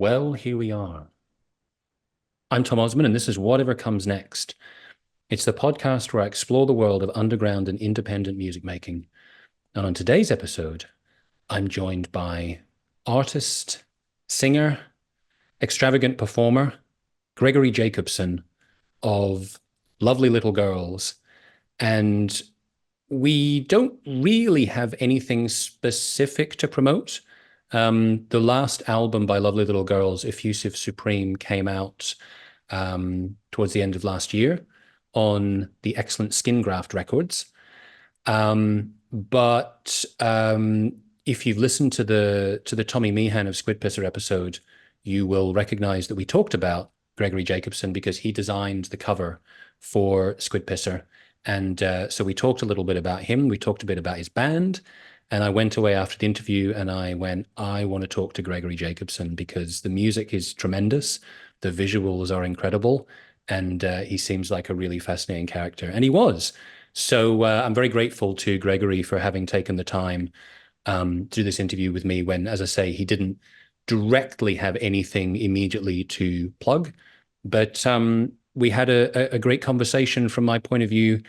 Well, here we are. I'm Tom Osman, and this is Whatever Comes Next. It's the podcast where I explore the world of underground and independent music making. And on today's episode, I'm joined by artist, singer, extravagant performer, Gregory Jacobsen of Lovely Little Girls. And we don't really have anything specific to promote. The last album by Lovely Little Girls, Effusive Supreme, came out towards the end of last year on the excellent SKiN GRAFT Records. But if you've listened to the Tommy Meehan of Squid Pisser episode, you will recognize that we talked about Gregory Jacobsen because he designed the cover for Squid Pisser. And so we talked a little bit about him. We talked a bit about his band. And I went away after the interview and I went, I want to talk to Gregory Jacobsen because the music is tremendous. The visuals are incredible. And he seems like a really fascinating character. And he was. So I'm very grateful to Gregory for having taken the time to do this interview with me when, as I say, he didn't directly have anything immediately to plug. But we had a great conversation from my point of view,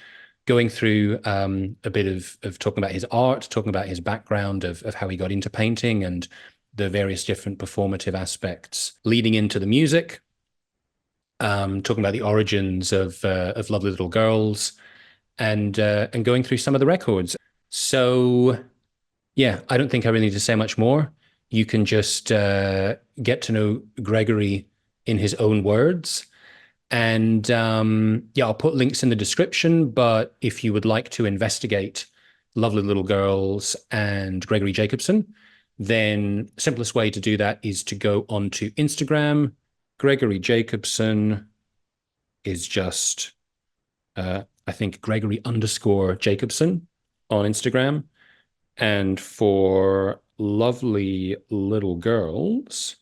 going through a bit of talking about his art, talking about his background of how he got into painting and the various different performative aspects leading into the music, talking about the origins of Lovely Little Girls, and going through some of the records. So yeah, I don't think I really need to say much more. You can just get to know Gregory in his own words. And yeah, I'll put links in the description, but if you would like to investigate Lovely Little Girls and Gregory Jacobsen, then the simplest way to do that is to go onto Instagram. Gregory Jacobsen is just, I think, Gregory_Jacobsen on Instagram. And for Lovely Little Girls,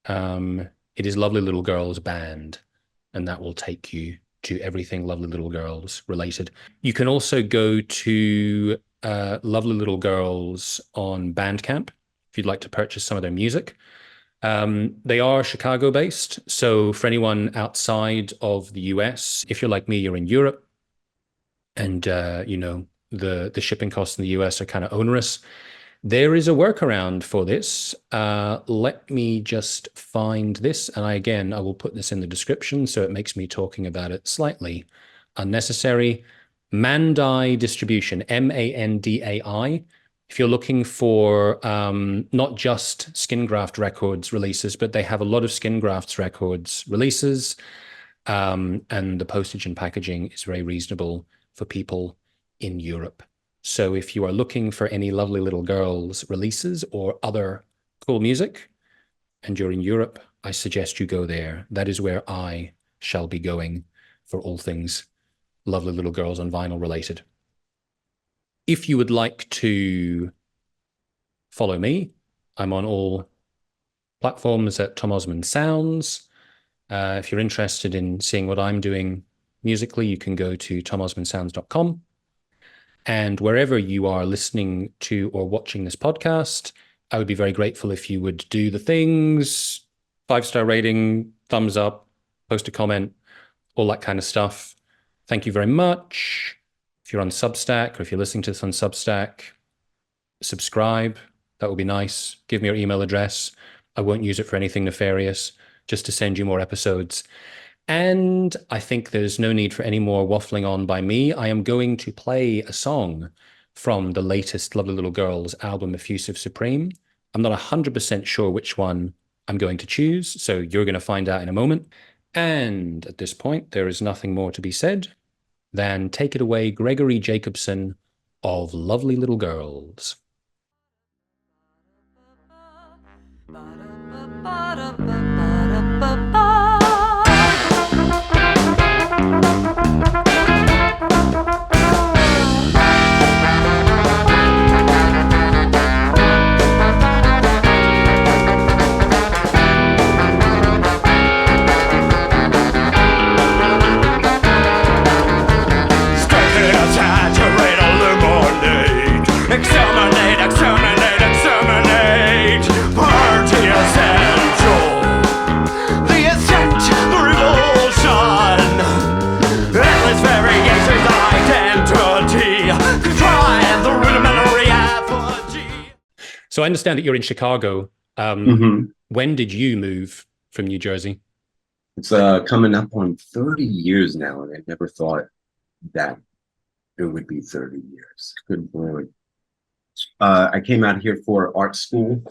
it is Lovely Little Girls Band. And that will take you to everything Lovely Little Girls related. You can also go to Lovely Little Girls on Bandcamp if you'd like to purchase some of their music. They are Chicago-based, so for anyone outside of the US, if you're like me, you're in Europe, and you know the shipping costs in the US are kind of onerous. There is a workaround for this. Let me just find this. And I will put this in the description so it makes me talking about it slightly unnecessary. Mandai Distribution, M-A-N-D-A-I. If you're looking for not just SKiN GRAFT Records releases, but they have a lot of SKiN GRAFT Records releases. And the postage and packaging is very reasonable for people in Europe. So if you are looking for any Lovely Little Girls releases or other cool music, and you're in Europe, I suggest you go there. That is where I shall be going for all things Lovely Little Girls on vinyl related. If you would like to follow me, I'm on all platforms at Tom Osman Sounds. If you're interested in seeing what I'm doing musically, you can go to tomosmansounds.com. And wherever you are listening to or watching this podcast, I would be very grateful if you would do the things, 5-star rating, thumbs up, post a comment, all that kind of stuff. Thank you very much. If you're on Substack or if you're listening to this on Substack, subscribe. That would be nice. Give me your email address. I won't use it for anything nefarious, just to send you more episodes. And I think there's no need for any more waffling on by me. I am going to play a song from the latest Lovely Little Girls album, Effusive Supreme. I'm not 100% sure which one I'm going to choose, so you're going to find out in a moment. And at this point, there is nothing more to be said than take it away, Gregory Jacobsen of Lovely Little Girls. Exterminate, exterminate, exterminate. Party essential. So I understand that you're in Chicago. Hmm. When did you move from New Jersey? It's coming up on 30 years now, and I never thought that it would be 30 years. Good Lord. I came out here for art school,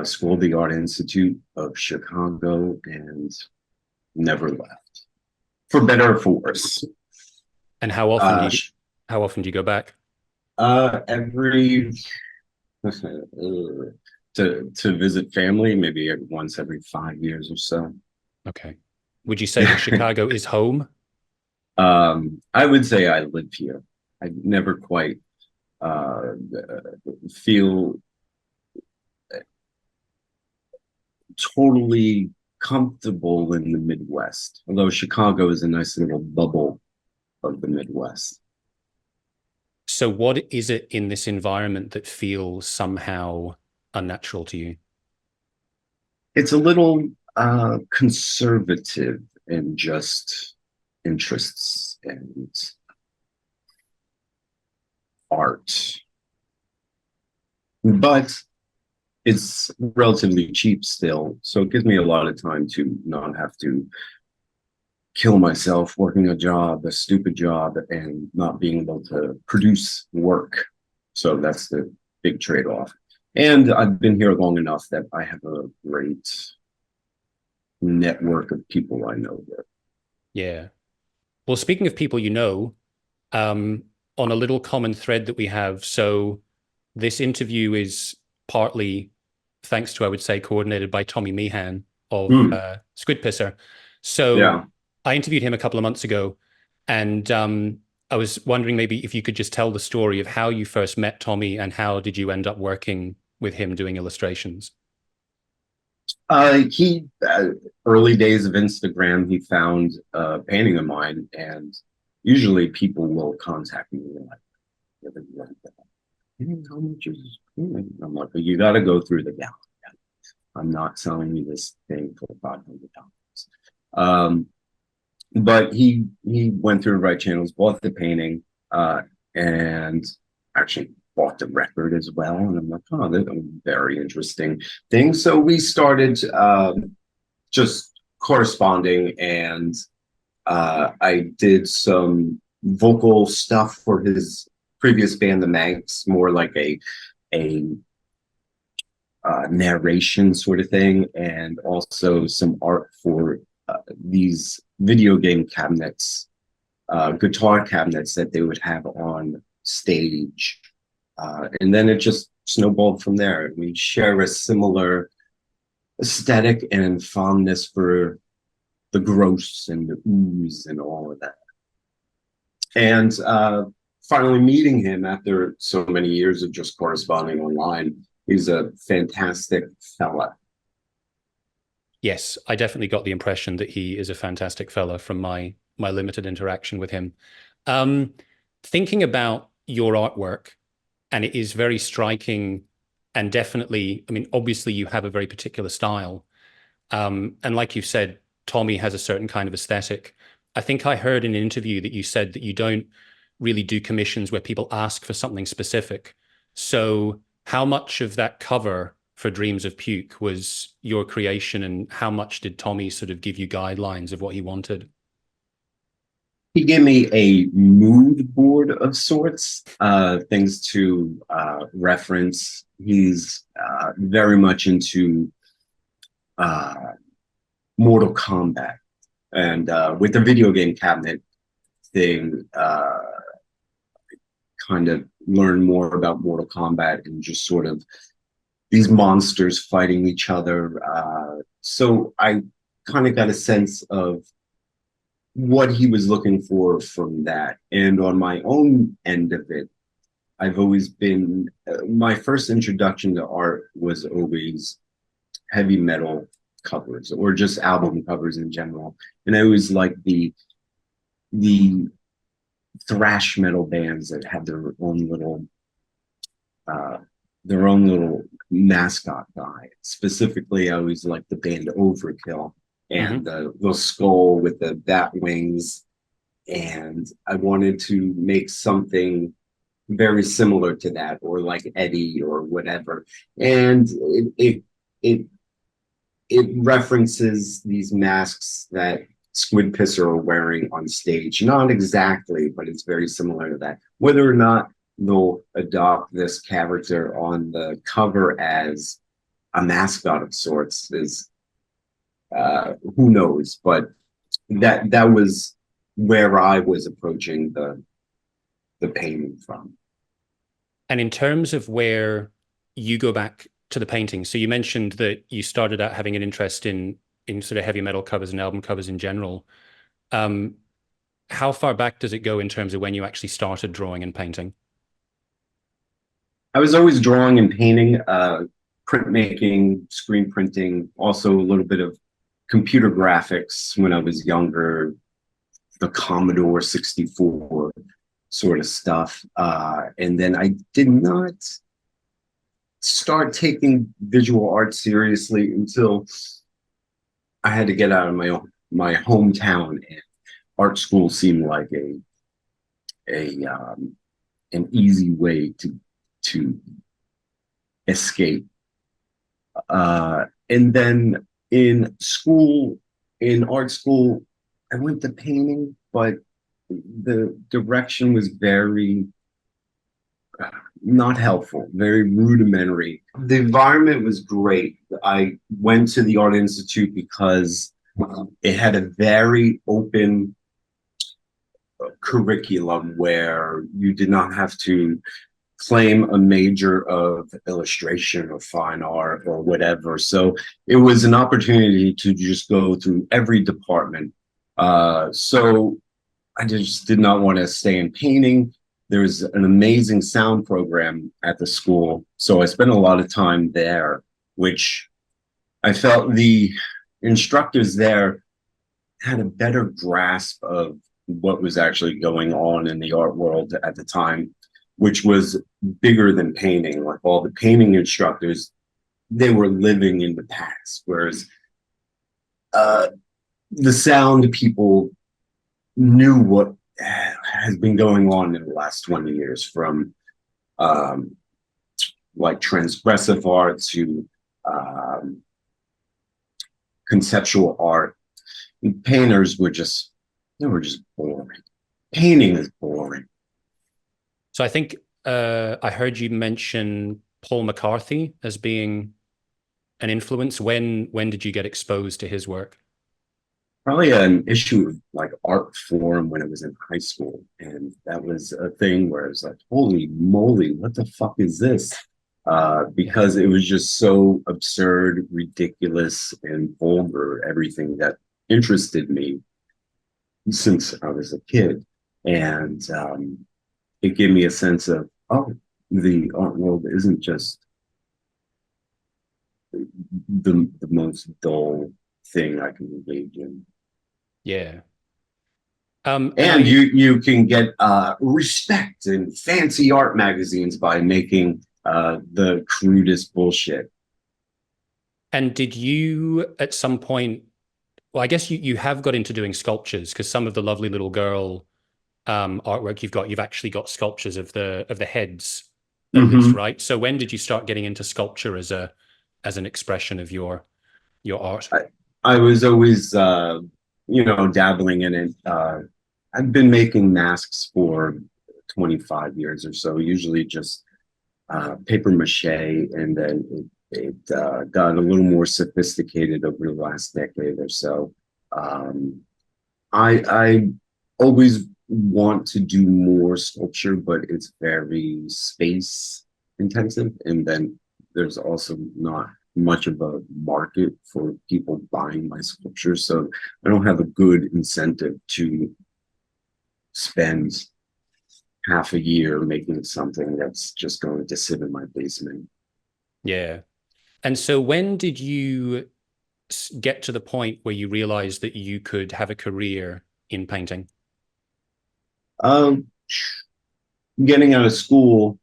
School of the Art Institute of Chicago, and never left, for better or for worse. And Uh, how often do you go back? every to visit family, maybe once every 5 years or so. Okay. Would you say that Chicago is home? I would say I live here. I never quite feel totally comfortable in the Midwest, although Chicago is a nice little bubble of the Midwest. So what is it in this environment that feels somehow unnatural to you? It's a little conservative in just interests and art, but it's relatively cheap still, so it gives me a lot of time to not have to kill myself working a job, a stupid job, and not being able to produce work. So that's the big trade-off. And I've been here long enough that I have a great network of people I know here. Yeah. Well, speaking of people you know, on a little common thread that we have, so this interview is partly thanks to, I would say, coordinated by Tommy Meehan of Hmm. Squid Pisser. So Yeah. I interviewed him a couple of months ago, and I was wondering maybe if you could just tell the story of how you first met Tommy and how did you end up working with him doing illustrations? He early days of Instagram, he found a painting of mine, and usually people will contact me like, how much is this painting? I'm like, you got to go through the gallery. I'm not selling you this thing for $500. But he went through the right channels, bought the painting, and actually bought the record as well. And I'm like, oh, that's a very interesting thing. So we started just corresponding, and I did some vocal stuff for his previous band, the Manx, more like a narration sort of thing, and also some art for these video game cabinets, guitar cabinets that they would have on stage. And then it just snowballed from there. We share a similar aesthetic and fondness for the gross and the ooze and all of that. And finally meeting him after so many years of just corresponding online, he's a fantastic fella. Yes, I definitely got the impression that he is a fantastic fella from my limited interaction with him. Um, Thinking about your artwork, and it is very striking and definitely, I mean, obviously you have a very particular style. And like you said, Tommy has a certain kind of aesthetic. I think I heard in an interview that you said that you don't really do commissions where people ask for something specific. So how much of that cover for Dreams of Puke was your creation, and how much did Tommy sort of give you guidelines of what he wanted? He gave me a mood board of sorts, things to reference. He's very much into uh, Mortal Kombat. And with the video game cabinet thing, kind of learn more about Mortal Kombat and just sort of these monsters fighting each other. So I kind of got a sense of what he was looking for from that. And on my own end of it, I've always been, my first introduction to art was always heavy metal covers or just album covers in general. And I always liked the thrash metal bands that had uh, their own little mascot guy. Specifically, I always liked the band Overkill and Hmm. the little skull with the bat wings. And I wanted to make something very similar to that, or like Eddie or whatever. And it references these masks that Squid Pisser are wearing on stage. Not exactly, but it's very similar to that. Whether or not they'll adopt this character on the cover as a mascot of sorts is who knows. But that was where I was approaching the painting from. And in terms of where you go back to the painting, so you mentioned that you started out having an interest in sort of heavy metal covers and album covers in general. How far back does it go in terms of when you actually started drawing and painting? I was always drawing and painting, printmaking, screen printing, also a little bit of computer graphics when I was younger, the Commodore 64 sort of stuff. And then I did not start taking visual art seriously until I had to get out of my hometown, and art school seemed like an easy way to escape. And then in art school, I went to painting, but the direction was very not helpful, very rudimentary. The environment was great. I went to the Art Institute because it had a very open curriculum where you did not have to claim a major of illustration or fine art or whatever. So it was an opportunity to just go through every department. So I just did not want to stay in painting. There's an amazing sound program at the school, so I spent a lot of time there, which I felt the instructors there had a better grasp of what was actually going on in the art world at the time, which was bigger than painting. Like all the painting instructors, they were living in the past, whereas the sound people knew what has been going on in the last 20 years, from like transgressive art to conceptual art. And painters were just boring. Painting is boring. So I think I heard you mention Paul McCarthy as being an influence. When did you get exposed to his work? Probably an issue of like art form when I was in high school. And that was a thing where it's like, holy moly, what the fuck is this? Because it was just so absurd, ridiculous, and vulgar, everything that interested me since I was a kid. And it gave me a sense of, oh, the art world isn't just the most dull thing I can engage in. Yeah. And you can get respect in fancy art magazines by making the crudest bullshit. And did you at some point, well, I guess you have got into doing sculptures, because some of the lovely little girl artwork you've actually got sculptures of the heads at least, right? So when did you start getting into sculpture as an expression of your art? I was always dabbling in it. I've been making masks for 25 years or so, usually just paper mache, and then it got a little more sophisticated over the last decade or so. I always want to do more sculpture, but it's very space intensive, and then there's also not much of a market for people buying my sculptures, so I don't have a good incentive to spend half a year making something that's just going to sit in my basement. Yeah. And so when did you get to the point where you realized that you could have a career in painting? Getting out of school,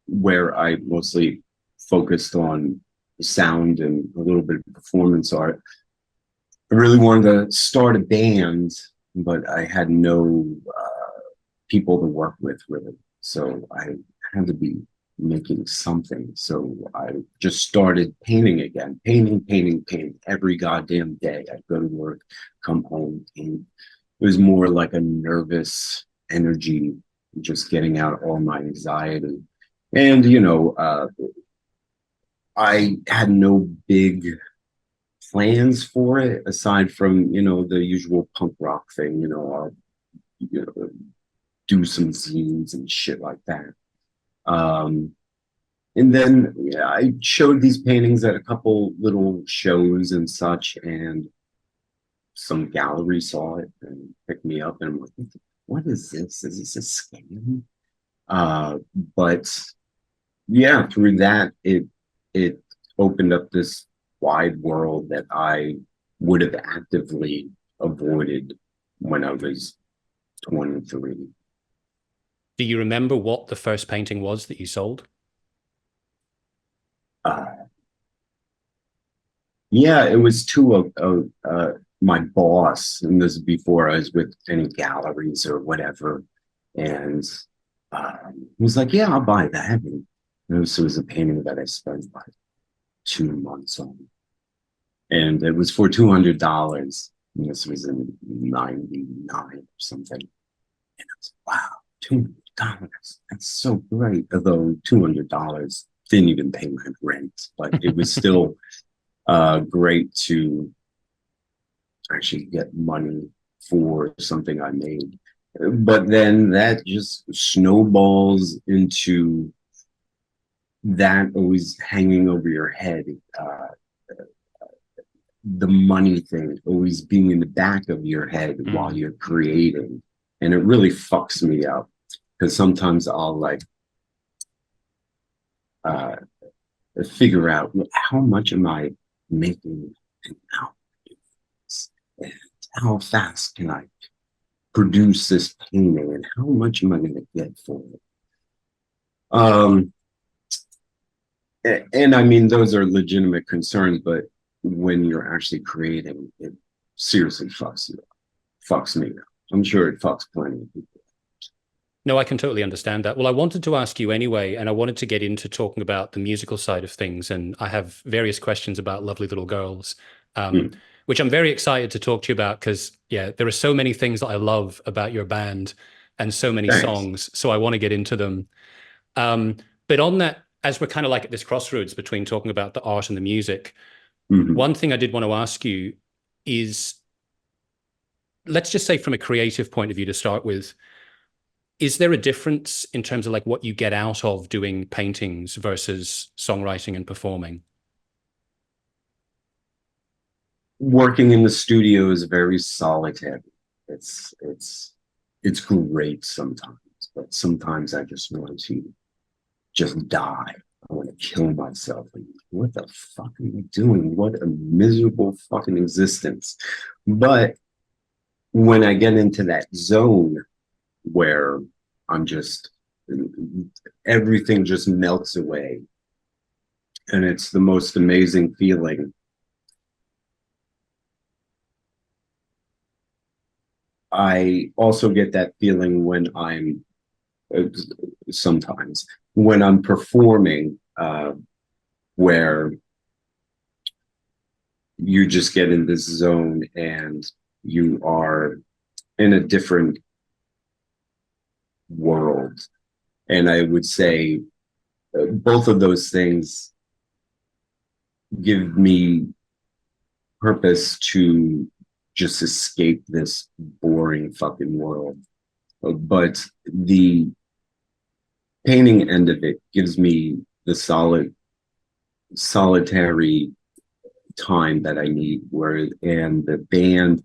where I mostly focused on sound and a little bit of performance art, I really wanted to start a band, but I had no people to work with, really. So I had to be making something. So I just started painting again, painting every goddamn day. I'd go to work, come home, paint. It was more like a nervous energy, just getting out all my anxiety. And, I had no big plans for it aside from, the usual punk rock thing, I'll, do some zines and shit like that. And then I showed these paintings at a couple little shows and such, and some gallery saw it and picked me up, and I'm like, what is this? Is this a scam? But yeah, through that, it opened up this wide world that I would have actively avoided when I was 23. Do you remember what the first painting was that you sold? Yeah, it was to my boss, and this is before I was with any galleries or whatever. And he was like, "Yeah, I'll buy that." And this was a painting that I spent like 2 months on, and it was for $200. And this was in '99 or something. And I was like, wow, $200. That's so great. Although $200 didn't even pay my rent, but it was still great to actually get money for something I made. But then that just snowballs into that always hanging over your head. The money thing always being in the back of your head while you're creating. And it really fucks me up because sometimes I'll like figure out how much am I making and how fast can I produce this painting and how much am I going to get for it. And I mean, those are legitimate concerns, but when you're actually creating, it seriously fucks you up, fucks me up. I'm sure it fucks plenty of people. No, I can totally understand that. Well, I wanted to ask you anyway, and I wanted to get into talking about the musical side of things. And I have various questions about Lovely Little Girls, which I'm very excited to talk to you about because, yeah, there are so many things that I love about your band and so many songs. So I want to get into them. But on that, as we're kind of like at this crossroads between talking about the art and the music, one thing I did want to ask you is, let's just say from a creative point of view to start with, is there a difference in terms of like what you get out of doing paintings versus songwriting and performing? Working in the studio is very solitary. It's great sometimes, but sometimes I just want to just die. I want to kill myself. Like, what the fuck are you doing? What a miserable fucking existence. But when I get into that zone where I'm just, everything just melts away. And it's the most amazing feeling. I also get that feeling when I'm, sometimes, when I'm performing, where you just get in this zone and you are in a different world. And I would say both of those things give me purpose to just escape this boring fucking world. But the painting end of it gives me the solitary time that I need, and the band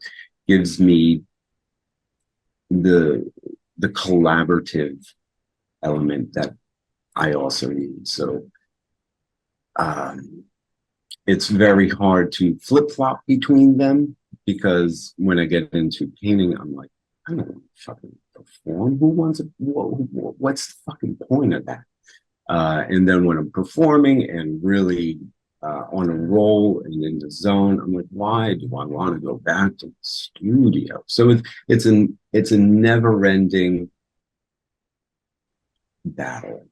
gives me the collaborative element that I also need. So it's very hard to flip-flop between them, because when I get into painting, I'm like, I don't want to fucking perform. Who wants it? What's the fucking point of that? And then when I'm performing and really on a roll and in the zone, I'm like, why do I want to go back to the studio? So it's a never-ending battle.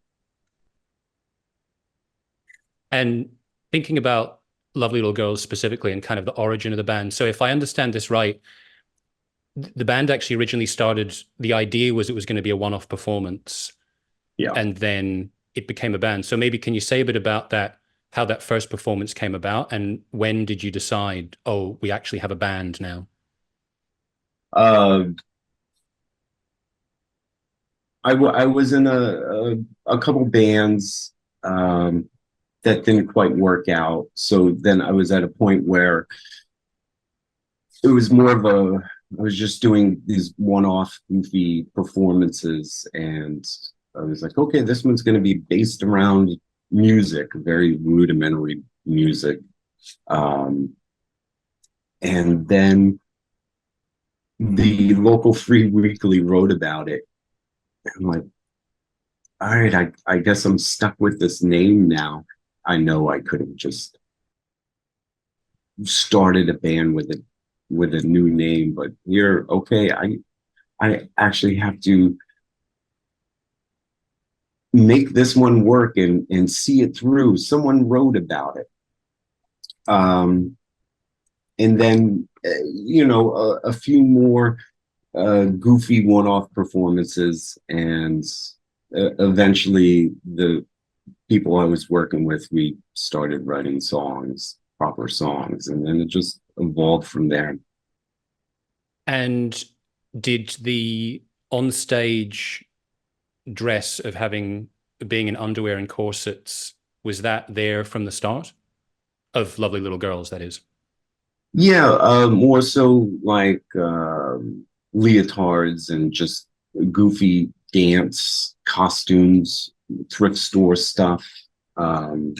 And thinking about Lovely Little Girls specifically and kind of the origin of the band. So if I understand this right, the band actually originally started, the idea was it was going to be a one-off performance, Yeah. and then it became a band. So maybe can you say a bit about that, how that first performance came about, and when did you decide, oh, we actually have a band now? Uh, I was in a couple bands that didn't quite work out. So then I was at a point where it was more of a, I was just doing these one-off goofy performances, and I was like, okay, this one's going to be based around music, very rudimentary music. Um, and then the local free weekly wrote about it. I'm like, all right, I guess I'm stuck with this name now. I know I could have just started a band with a new name, but you're okay. I actually have to make this one work and see it through. Someone wrote about it. And then a few more goofy one-off performances, and eventually the people I was working with, we started writing songs, proper songs, and then it just evolved from there. And did the onstage dress of having, being in underwear and corsets, was that there from the start of Lovely Little Girls, that is? Yeah, more so like leotards and just goofy dance costumes, thrift store stuff. Um,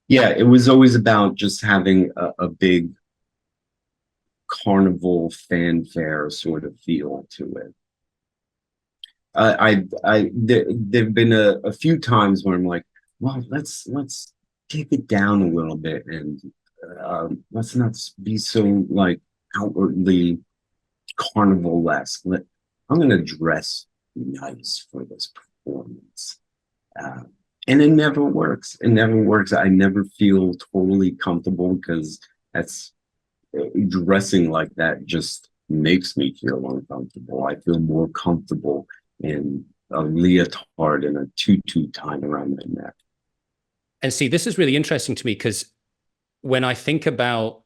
yeah, it was always about just having a big carnival fanfare sort of feel to it. There've been a few times where I'm like, well, let's take it down a little bit, and let's not be so like outwardly carnival-esque. I'm gonna dress nice for this performance. Uh, and it never works. It never works. I never feel totally comfortable because that's dressing like that just makes me feel uncomfortable. I feel more comfortable in a leotard and a tutu tied around my neck. And see, this is really interesting to me because when I think about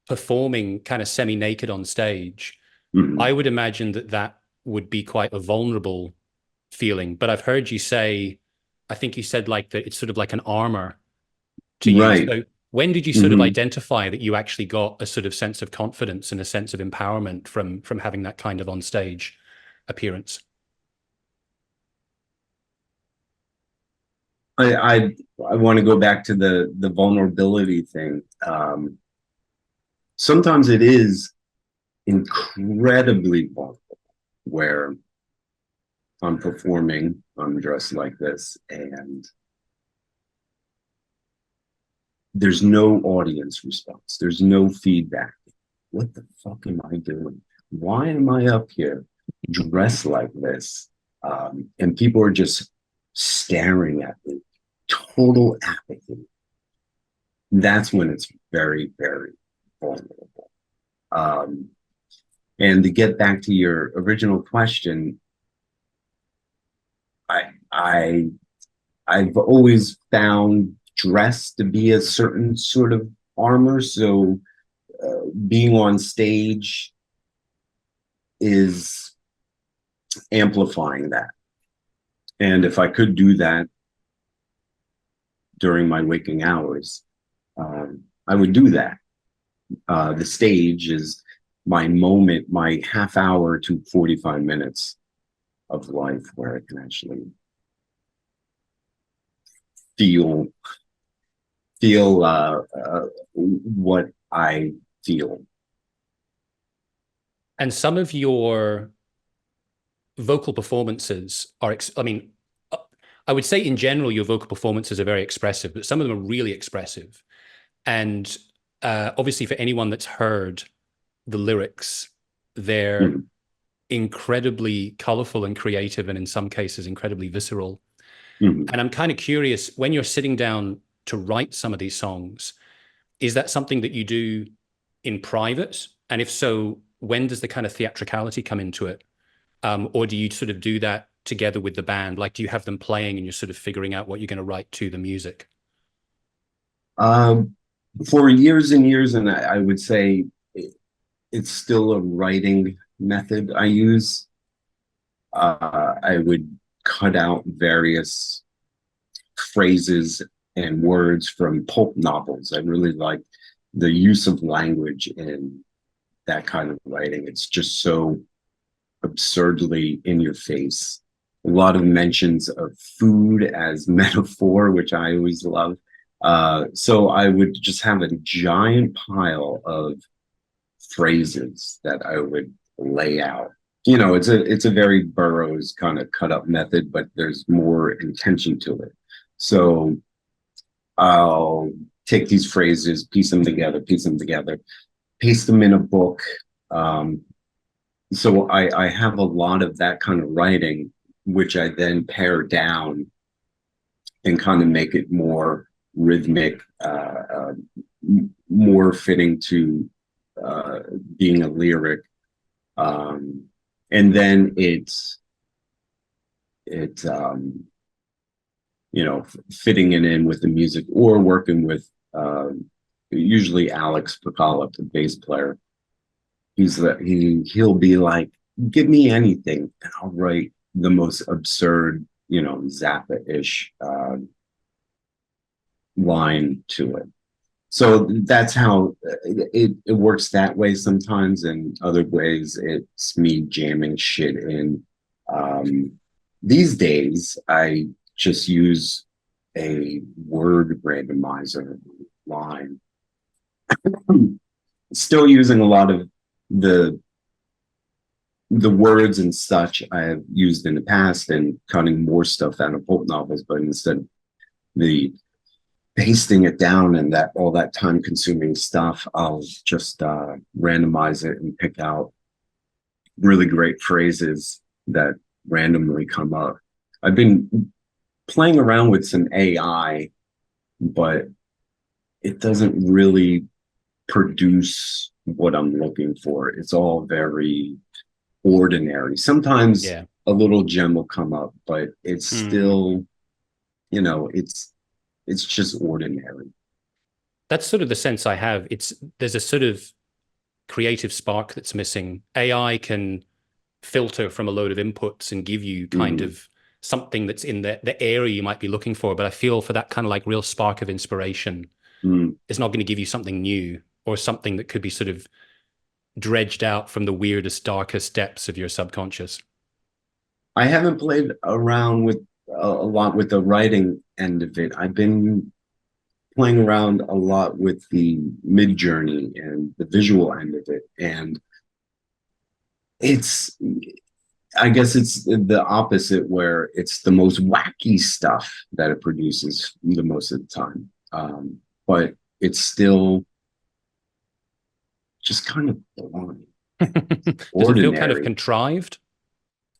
performing kind of semi-naked on stage, I would imagine that that would be quite a vulnerable feeling. But I've heard you say, I think you said like that it's sort of like an armor to you. Right. So when did you sort of identify that you actually got a sort of sense of confidence and a sense of empowerment from having that kind of on stage appearance? I want to go back to the vulnerability thing. Sometimes it is incredibly vulnerable where I'm performing, I'm dressed like this, and there's no audience response. There's no feedback. What the fuck am I doing? Why am I up here dressed like this? And people are just staring at me, total apathy. That's when it's very, very vulnerable. And to get back to your original question, I I've always found dress to be a certain sort of armor. So being on stage is amplifying that. And if I could do that during my waking hours, I would do that. The stage is my moment, my half hour to 45 minutes of life where I can actually feel what I feel. And some of your vocal performances are, I mean, I would say in general, your vocal performances are very expressive, but some of them are really expressive. And obviously for anyone that's heard the lyrics, they're incredibly colorful and creative, and in some cases incredibly visceral. Mhm. And I'm kind of curious, when you're sitting down to write some of these songs, is that something that you do in private? And if so, when does the kind of theatricality come into it? Or do you sort of do that together with the band? Like, do you have them playing and you're sort of figuring out what you're going to write to the music? Um, for years and years, and I would say it's still a writing method I use. I would cut out various phrases and words from pulp novels. I really like the use of language in that kind of writing. It's just so absurdly in your face. A lot of mentions of food as metaphor, which I always love. So I would just have a giant pile of phrases that I would lay out. It's a very Burroughs kind of cut up method, but there's more intention to it. So I'll take these phrases, piece them together, paste them in a book. So I have a lot of that kind of writing, which I then pare down and kind of make it more rhythmic, more fitting to being a lyric. And then fitting it in with the music or working with usually Alex Pacala, the bass player. He'll be like, give me anything and I'll write the most absurd, Zappa-ish line to it. So that's how it works that way sometimes, and other ways it's me jamming shit in. These days, I just use a word randomizer line. Still using a lot of the words and such I have used in the past and cutting more stuff out of pulp novels, but instead the pasting it down and that all that time consuming stuff, I'll just randomize it and pick out really great phrases that randomly come up. I've been playing around with some AI, but it doesn't really produce what I'm looking for. It's all very ordinary. Sometimes Yeah. a little gem will come up, but it's still, it's just ordinary. That's sort of the sense I have. There's a sort of creative spark that's missing. AI can filter from a load of inputs and give you kind of something that's in the area you might be looking for. But I feel for that kind of like real spark of inspiration, it's not going to give you something new or something that could be sort of dredged out from the weirdest, darkest depths of your subconscious. I haven't played around with a lot with the writing end of it. I've been playing around a lot with the mid-journey and the visual end of it. And I guess it's the opposite, where it's the most wacky stuff that it produces the most of the time. But it's still just kind of boring. Does it feel kind of contrived?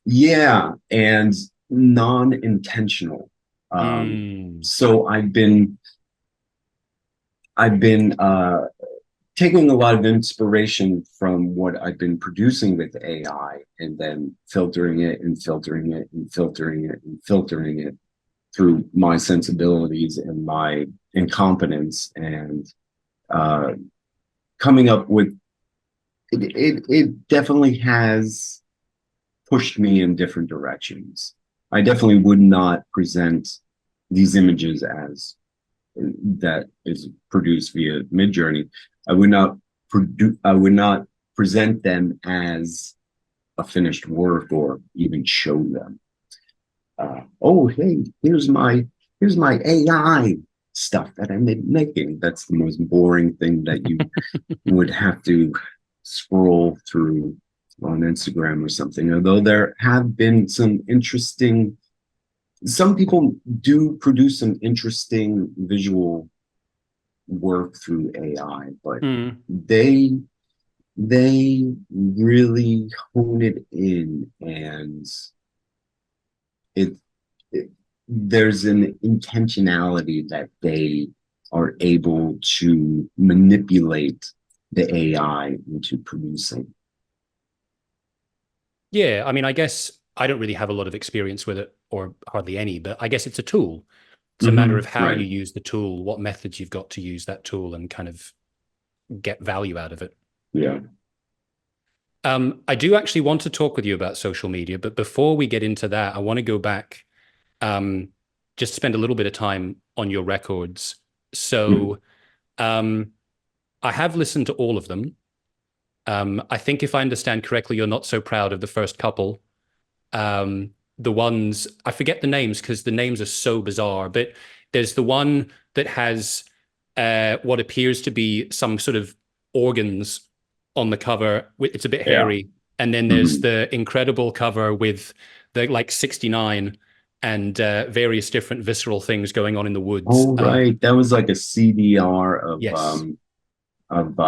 Yeah, and non-intentional. So I've been taking a lot of inspiration from what I've been producing with AI and then filtering it and filtering it and filtering it and filtering it through my sensibilities and my incompetence, and coming up with it definitely has pushed me in different directions. I definitely would not present these images as that is produced via Midjourney. I would not present them as a finished work or even show them. Oh, hey, here's my AI stuff that I'm making. That's the most boring thing that you would have to scroll through on Instagram or something. Although there have been some people do produce some interesting visual work through AI, but they really hone it in, and it, it there's an intentionality that they are able to manipulate the AI into producing. Yeah, I mean, I guess I don't really have a lot of experience with it, or hardly any, but I guess it's a tool. It's a matter of how you Right. use the tool, what methods you've got to use that tool and kind of get value out of it. Yeah. I do actually want to talk with you about social media, but before we get into that, I want to go back, um, just spend a little bit of time on your records. Mhm. So, I have listened to all of them. I think if I understand correctly, you're not so proud of the first couple. The ones, I forget the names because the names are so bizarre, but there's the one that has what appears to be some sort of organs on the cover. It's a bit Yeah. hairy. And then there's Mhm. the incredible cover with the like 69 and various different visceral things going on in the woods. Oh, right. That was like a CDR Yes. of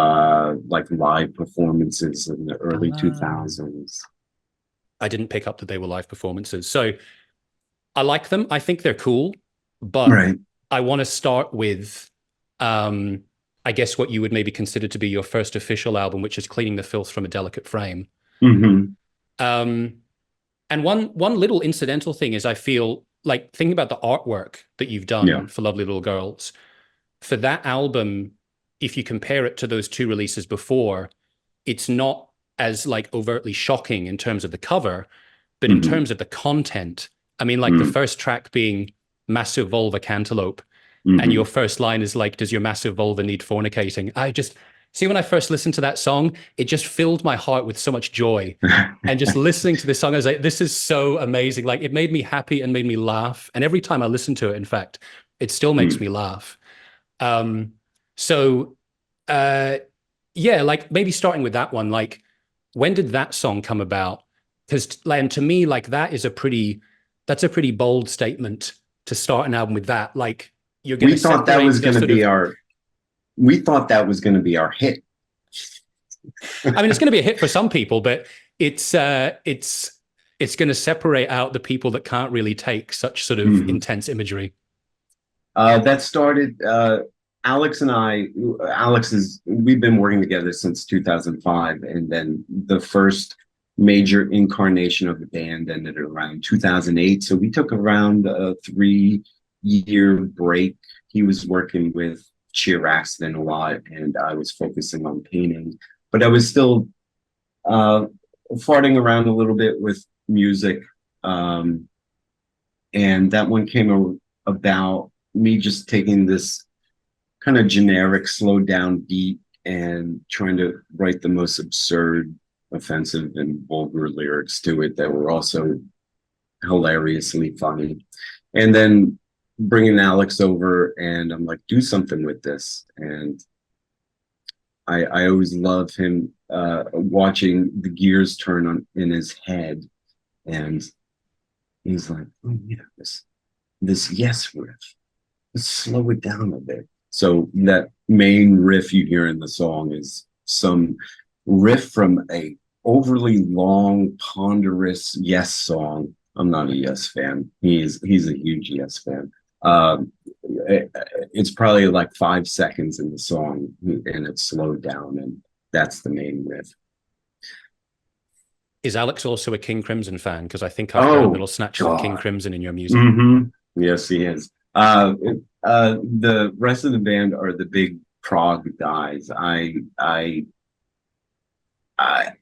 like live performances in the early Ah. 2000s. I didn't pick up that they were live performances. So I like them. I think they're cool, but Right. I want to start with, um, I guess, what you would maybe consider to be your first official album, which is Cleaning the Filth from a Delicate Frame. Hmm. Um, and one little incidental thing is I feel like thinking about the artwork that you've Yeah. done for Lovely Little Girls, for that album, if you compare it to those two releases before, it's not as like overtly shocking in terms of the cover, but in Hmm. terms of the content, I mean, like the Hmm. first track being Massive Vulva Cantaloupe, and your Hmm. first line is like, does your massive vulva need fornicating? I just see when I first listened to that song, it just filled my heart with so much joy. And just listening to this song, I was like, this is so amazing. Like it made me happy and made me laugh. And every time I listen to it, in fact, it still makes me laugh. Um, so uh yeah, like maybe starting with that one, like when did that song come about? Because and to me, like that's a pretty bold statement to start an album with that. Like you're gonna We thought that separate was the going to sort be of our we thought that was going to be our hit. I mean, it's gonna be a hit for some people, but it's uh it's it's gonna separate out the people that can't really take such sort of Hmm. intense imagery. That started Alex and I. We've been working together since 2005, and then the first major incarnation of the band ended around 2008. So we took around a 3 year break. He was working with Sheer Accident a lot, and I was focusing on painting, but I was still uh, farting around a little bit with music. Um, and that one came about me just taking this kind of generic slowed down beat and trying to write the most absurd, offensive, and vulgar lyrics to it that were also hilariously funny. And then bringing Alex over, and I'm like, do something with this. And I always love him watching the gears turn on in his head. And he's like, oh, yeah, this yes riff. Let's slow it down a bit. So that main riff you hear in the song is some riff from a overly long, ponderous Yes song. I'm not a Yes fan. He's a huge Yes fan. Um, it's probably like 5 seconds in the song, and it's slowed down, and that's the main riff. Is Alex also a King Crimson fan? Because I think I've heard Oh little snatches of King God. Crimson in your music. Hmm. Yes, he is. The rest of the band are the big prog guys. I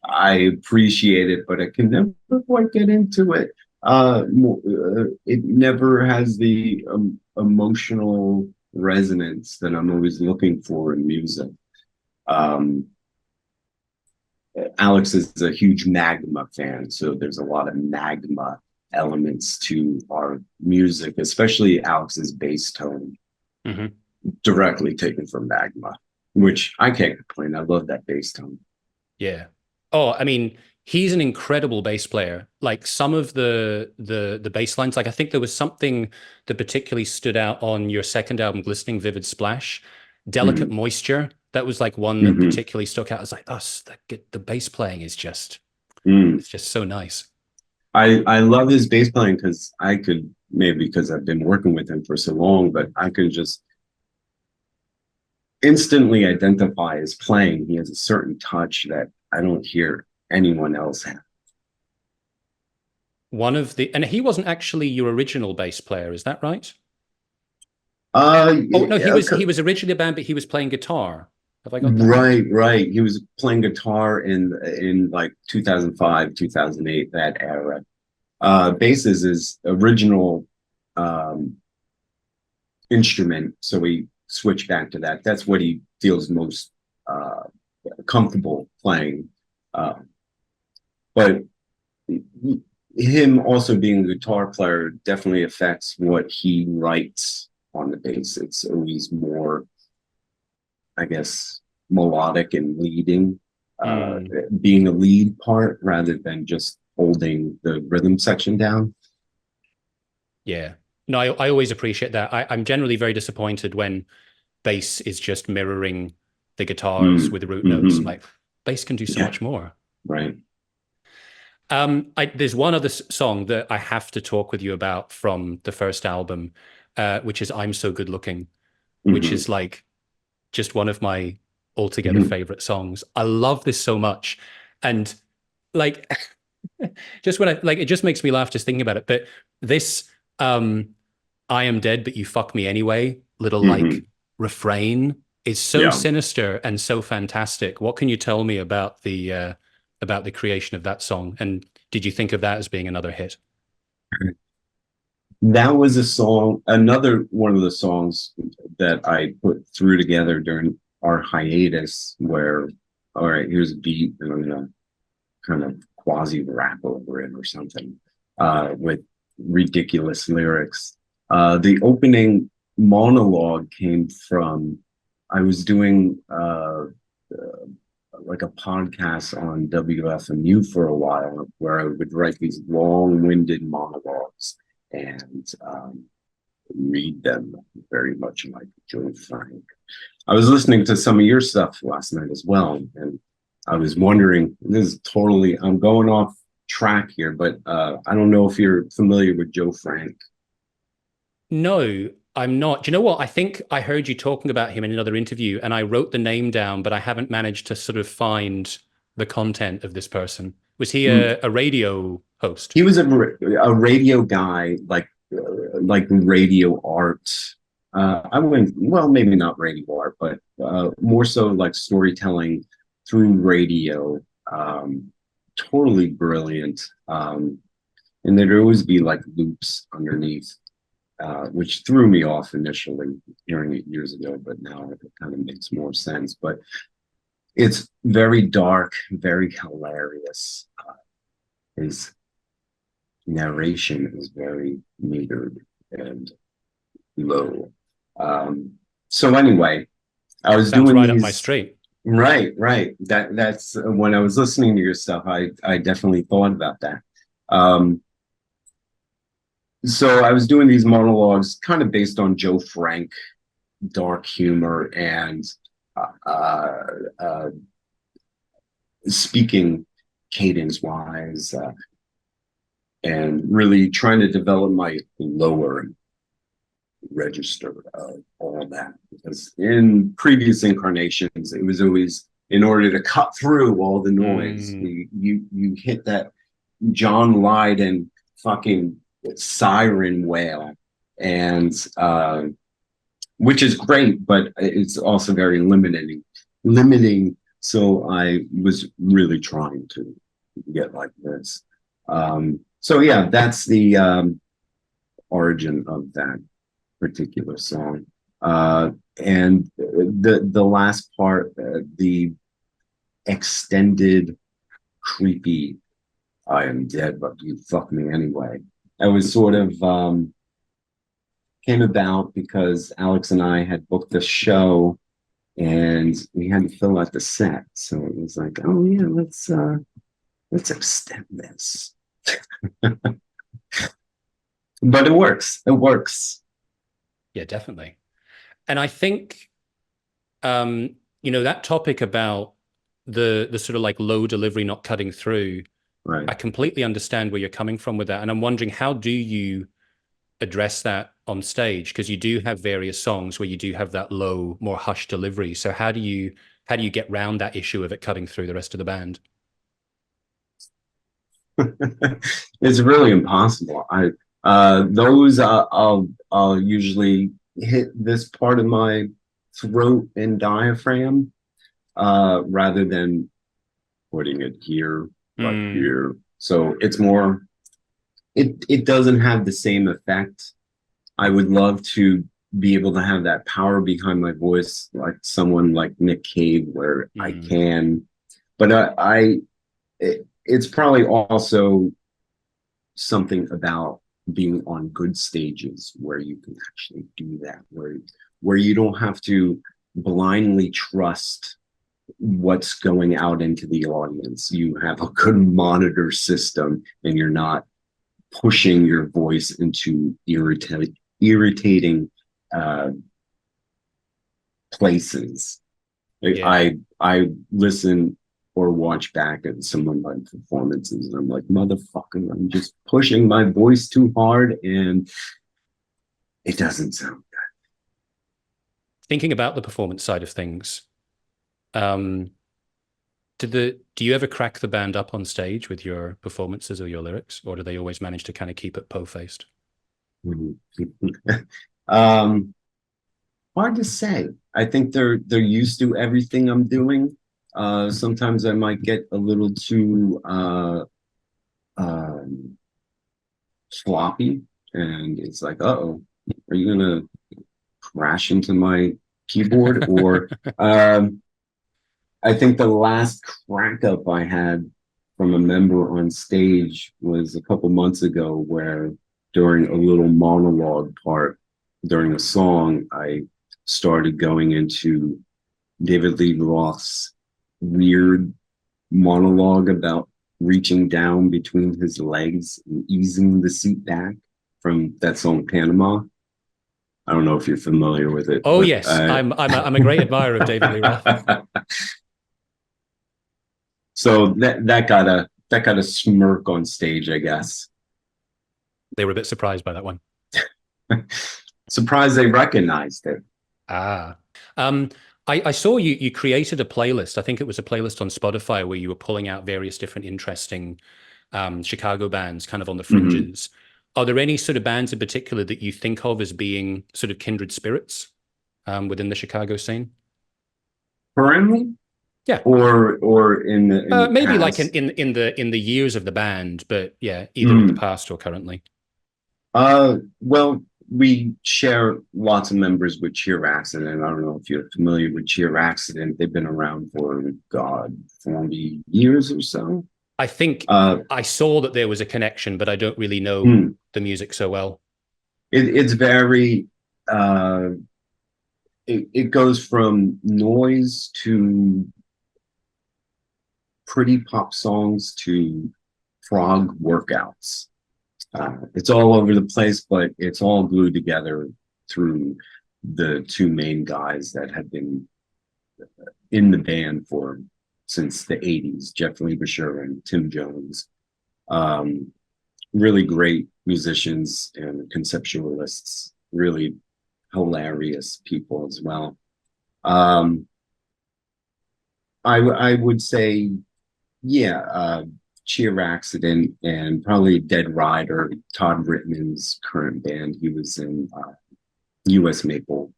appreciate it, but I can never quite get into it. It never has the emotional resonance that I'm always looking for in music. Um, Alex is a huge Magma fan, so there's a lot of Magma elements to our music, especially Alex's bass tone, Mhm. directly taken from Magma, which I can't complain. I love that bass tone. Yeah. Oh, I mean, he's an incredible bass player. Like some of the bass lines, like I think there was something that particularly stood out on your second album, Glistening Vivid Splash, Delicate Mhm. Moisture. That was like one that particularly stuck out. I was like, us, the bass playing is just, it's just so nice. I love his bass playing because I could, maybe because I've been working with him for so long, but I could just instantly identify his playing. He has a certain touch that I don't hear anyone else have. And he wasn't actually your original bass player, is that right? Oh no, he was originally a band, but he was playing guitar. Have I got that right. He was playing guitar in like 2005, 2008, that era. Bass is his original instrument, so we switch back to that. That's what he feels most comfortable playing. But him also being a guitar player definitely affects what he writes on the bass. It's always more, I guess, melodic and leading, being a lead part rather than just holding the rhythm section down. Yeah. No, I always appreciate that. I'm generally very disappointed when bass is just mirroring the guitars with the root notes. Like, bass can do so much more. Right. There's one other song that I have to talk with you about from the first album, which is I'm So Good Looking, which is like just one of my altogether favorite songs. I love this so much. And like, just when it just makes me laugh just thinking about it. But this, I am dead, but you fuck me anyway, little like refrain is so sinister and so fantastic. What can you tell me about the creation of that song? And did you think of that as being another hit? That was a song, another one of the songs that I put through together during our hiatus where, all right, here's a beat and I'm gonna kind of quasi rap over it or something, with ridiculous lyrics. The opening monologue came from, I was doing like a podcast on WFMU for a while where I would write these long-winded monologues and read them very much like Joe Frank. I was listening to some of your stuff last night as well, and I was wondering, this is totally, I'm going off track here, but I don't know if you're familiar with Joe Frank. No, I'm not. Do you know what? I think I heard you talking about him in another interview and I wrote the name down, but I haven't managed to sort of find the content of this person. Was he a radio host? He was a radio guy, like radio art. I wouldn't, well, maybe not radio art, but more so like storytelling through radio. Totally brilliant. And there'd always be like loops underneath, which threw me off initially hearing it years ago, but now it kind of makes more sense. But it's very dark, very hilarious. His narration is very metered and low. So anyway, I was doing right up my street. Right. That's when I was listening to your stuff, I definitely thought about that. So I was doing these monologues kind of based on Joe Frank, dark humor, and speaking cadence wise, and really trying to develop my lower register of all that, because in previous incarnations it was always, in order to cut through all the noise, you hit that John Lydon fucking siren wail, and which is great, but it's also very limiting. So I was really trying to get like this. So yeah, that's the origin of that particular song. And the last part, the extended creepy I am dead but you fuck me anyway, that was sort of came about because Alex and I had booked a show and we had to fill out the set, so it was like, oh yeah, let's extend this. But it works. Yeah, definitely. And I think you know, that topic about the sort of like low delivery not cutting through, Right. I completely understand where you're coming from with that. And I'm wondering, how do you address that on stage? Because you do have various songs where you do have that low, more hushed delivery. So how do you get round that issue of it cutting through the rest of the band? It's really impossible. Those I'll usually hit this part of my throat and diaphragm rather than putting it here, but Mm, here. So it's more, it doesn't have the same effect. I would love to be able to have that power behind my voice, like someone like Nick Cave, where I mm, can, but it's probably also something about being on good stages where you can actually do that, where you don't have to blindly trust what's going out into the audience. You have a good monitor system and you're not pushing your voice into irritating uh, places. yeah. I listen or watch back at some of my performances and I'm like, motherfucker, I'm just pushing my voice too hard and it doesn't sound Thinking about the performance side of things, um, do you ever crack the band up on stage with your performances or your lyrics, or do they always manage to kind of keep it po-faced? good. um, hard to say. I think they're used to everything I'm doing. Sometimes I might get a little too um, sloppy, and it's like, uh-oh, are you gonna crash into my keyboard? Or I think the last crack up I had from a member on stage was a couple months ago, where during a little monologue part during a song, I started going into David Lee Roth's weird monologue about reaching down between his legs and easing the seat back from that song Panama. I don't know if you're familiar with it, Oh but yes, I'm a great admirer of David Lee Roth. so that got a smirk on stage, I guess. They were a bit surprised by that one. Surprised they recognized it. Ah. Um, I saw you created a playlist. I think it was a playlist on Spotify where you were pulling out various different interesting Chicago bands kind of on the Mhm. fringes. Are there any sort of bands in particular that you think of as being sort of kindred spirits within the Chicago scene? Currently, Yeah. or in the Maybe like past. in the years of the band, but yeah, either in the Mm. past or currently. Well, we share lots of members with Cheer Accident. I don't know if you're familiar with Cheer Accident. They've been around for, God, 40 years or so. I think Uh, I saw that there was a connection, but I don't really know mm, the music so well. it's very, uh, it goes from noise to pretty pop songs to frog workouts. It's all over the place, but it's all glued together through the two main guys that have been in the band for since the 80s, Jeff Liebescher and Tim Jones. Um, really great musicians and conceptualists, really hilarious people as well. Um, I would say, yeah, Cheer Accident and probably Dead Rider, Todd Rittman's current band. He was in U.S. Maple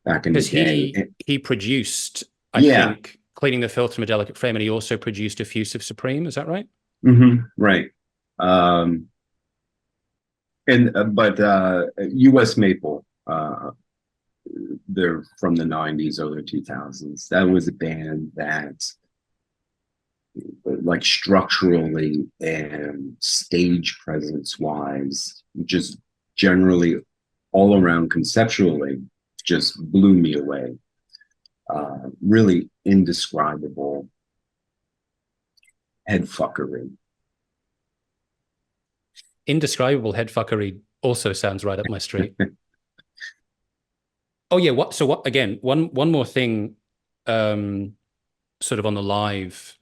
back in the Because day. he produced, I Yeah, think, Cleaning the Filth from a Delicate Frame, and he also produced Effusive Supreme. Is that right? right. Um, and but U.S. Maple, they're from the 90s, early 2000s. That was a band that, like, structurally and stage presence wise, just generally all around conceptually, just blew me away. Really indescribable head fuckery. Indescribable headfuckery also sounds right up my street. Oh yeah, what so what again, one more thing sort of on the live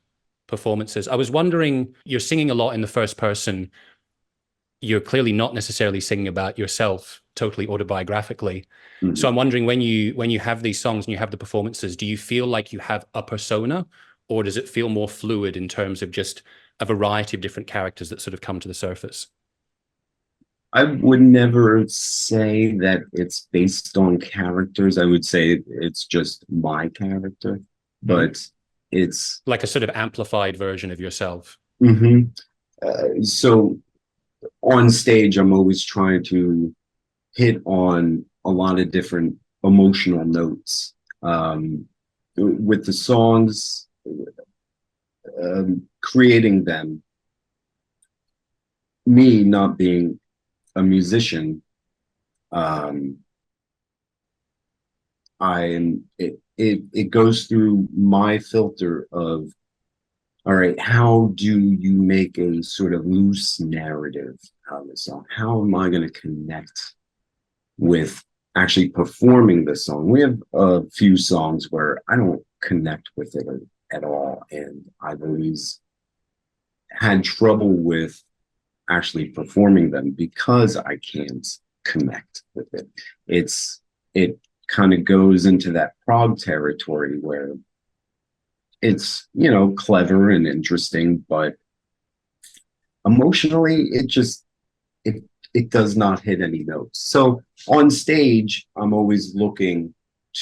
performances. I was wondering, you're singing a lot in the first person. You're clearly not necessarily singing about yourself totally autobiographically. Mhm. So I'm wondering, when you have these songs and you have the performances, do you feel like you have a persona, or does it feel more fluid in terms of just a variety of different characters that sort of come to the surface? I would never say that it's based on characters. I would say it's just my character, but it's Like a sort of amplified version of yourself. mhm. So on stage, I'm always trying to hit on a lot of different emotional notes. With the songs, creating them, me not being a musician, um, it goes through my filter of, all right, how do you make a sort of loose narrative out of the song? How am I going to connect with actually performing the song? We have a few songs where I don't connect with it at all, and I've always had trouble with actually performing them because I can't connect with it. It kind of goes into that prog territory where it's, you know, clever and interesting, but emotionally it it does not hit any notes. So on stage, I'm always looking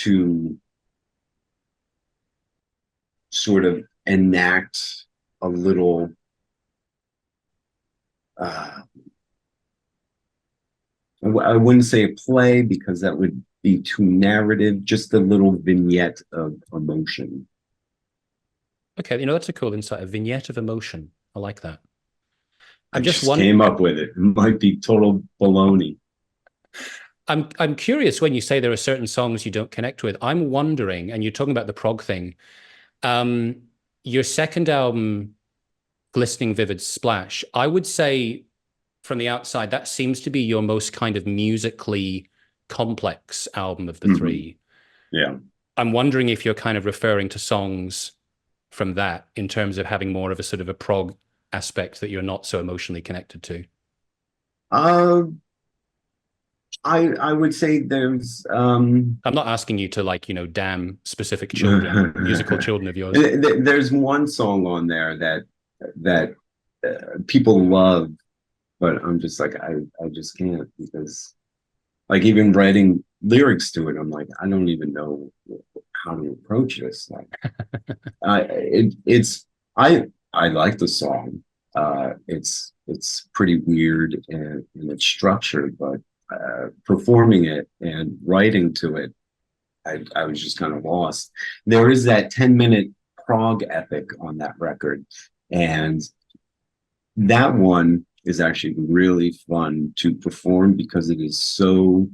to sort of enact a little I wouldn't say a play because that would be too narrative, just a little vignette of emotion. Okay, you know, that's a cool insight, a vignette of emotion. I like that. I I'm just just came up with it. It might be total baloney. I'm curious, when you say there are certain songs you don't connect with, I'm wondering, and you're talking about the prog thing, um, your second album, Glistening Vivid Splash, I would say from the outside, that seems to be your most kind of musically complex album of the three. Yeah. I'm wondering if you're kind of referring to songs from that in terms of having more of a sort of a prog aspect that you're not so emotionally connected to. Uh, I would say there's I'm not asking you to, like, you know, damn specific children, musical children of yours. there's one song on there that people love, but I'm just like I just can't, because like even writing lyrics to it, I'm like, I don't even know how to approach this. Like, it's I like the song. It's pretty weird and it's structured, but performing it and writing to it, I was just kind of lost. There is that 10-minute prog epic on that record, and that one is actually really fun to perform because it is so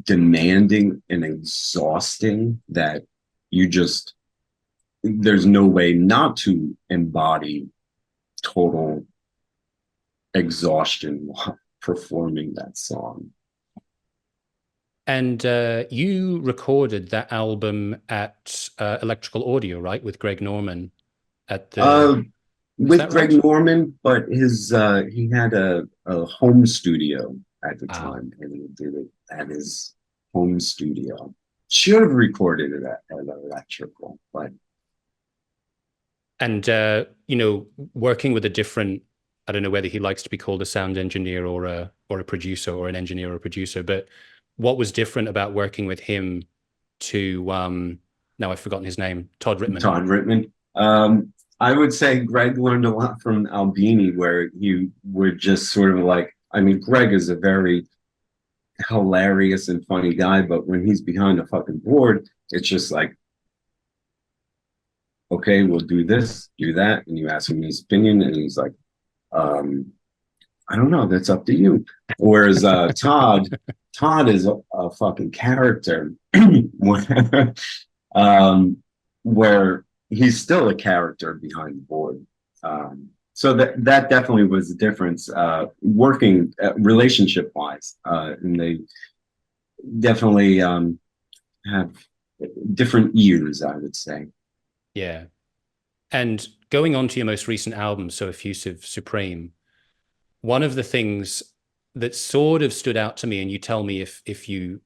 demanding and exhausting that you just, there's no way not to embody total exhaustion while performing that song. And you recorded that album at Electrical Audio, right, with Greg Norman at the. Is With that Greg right? Norman, but his he had a home studio at the Ah, time, and he did it at his home studio. Should have recorded it at Electrical, but and you know, working with a different. I don't know whether he likes to be called a sound engineer or a producer, or an engineer or a producer, but what was different about working with him to now I've forgotten his name, Todd Rittman. Todd Rittman. I would say Greg learned a lot from Albini, where you would just sort of like, I mean, Greg is a very hilarious and funny guy, but when he's behind a fucking board, it's just like, okay, we'll do this, do that, and you ask him his opinion, and he's like, I don't know, that's up to you. Whereas Todd is a fucking character, where he's still a character behind the board. So that definitely was the difference, working relationship wise, and they definitely have different ears, I would say. Yeah. And going on to your most recent album, so Effusive Supreme, one of the things that sort of stood out to me, and you tell me if you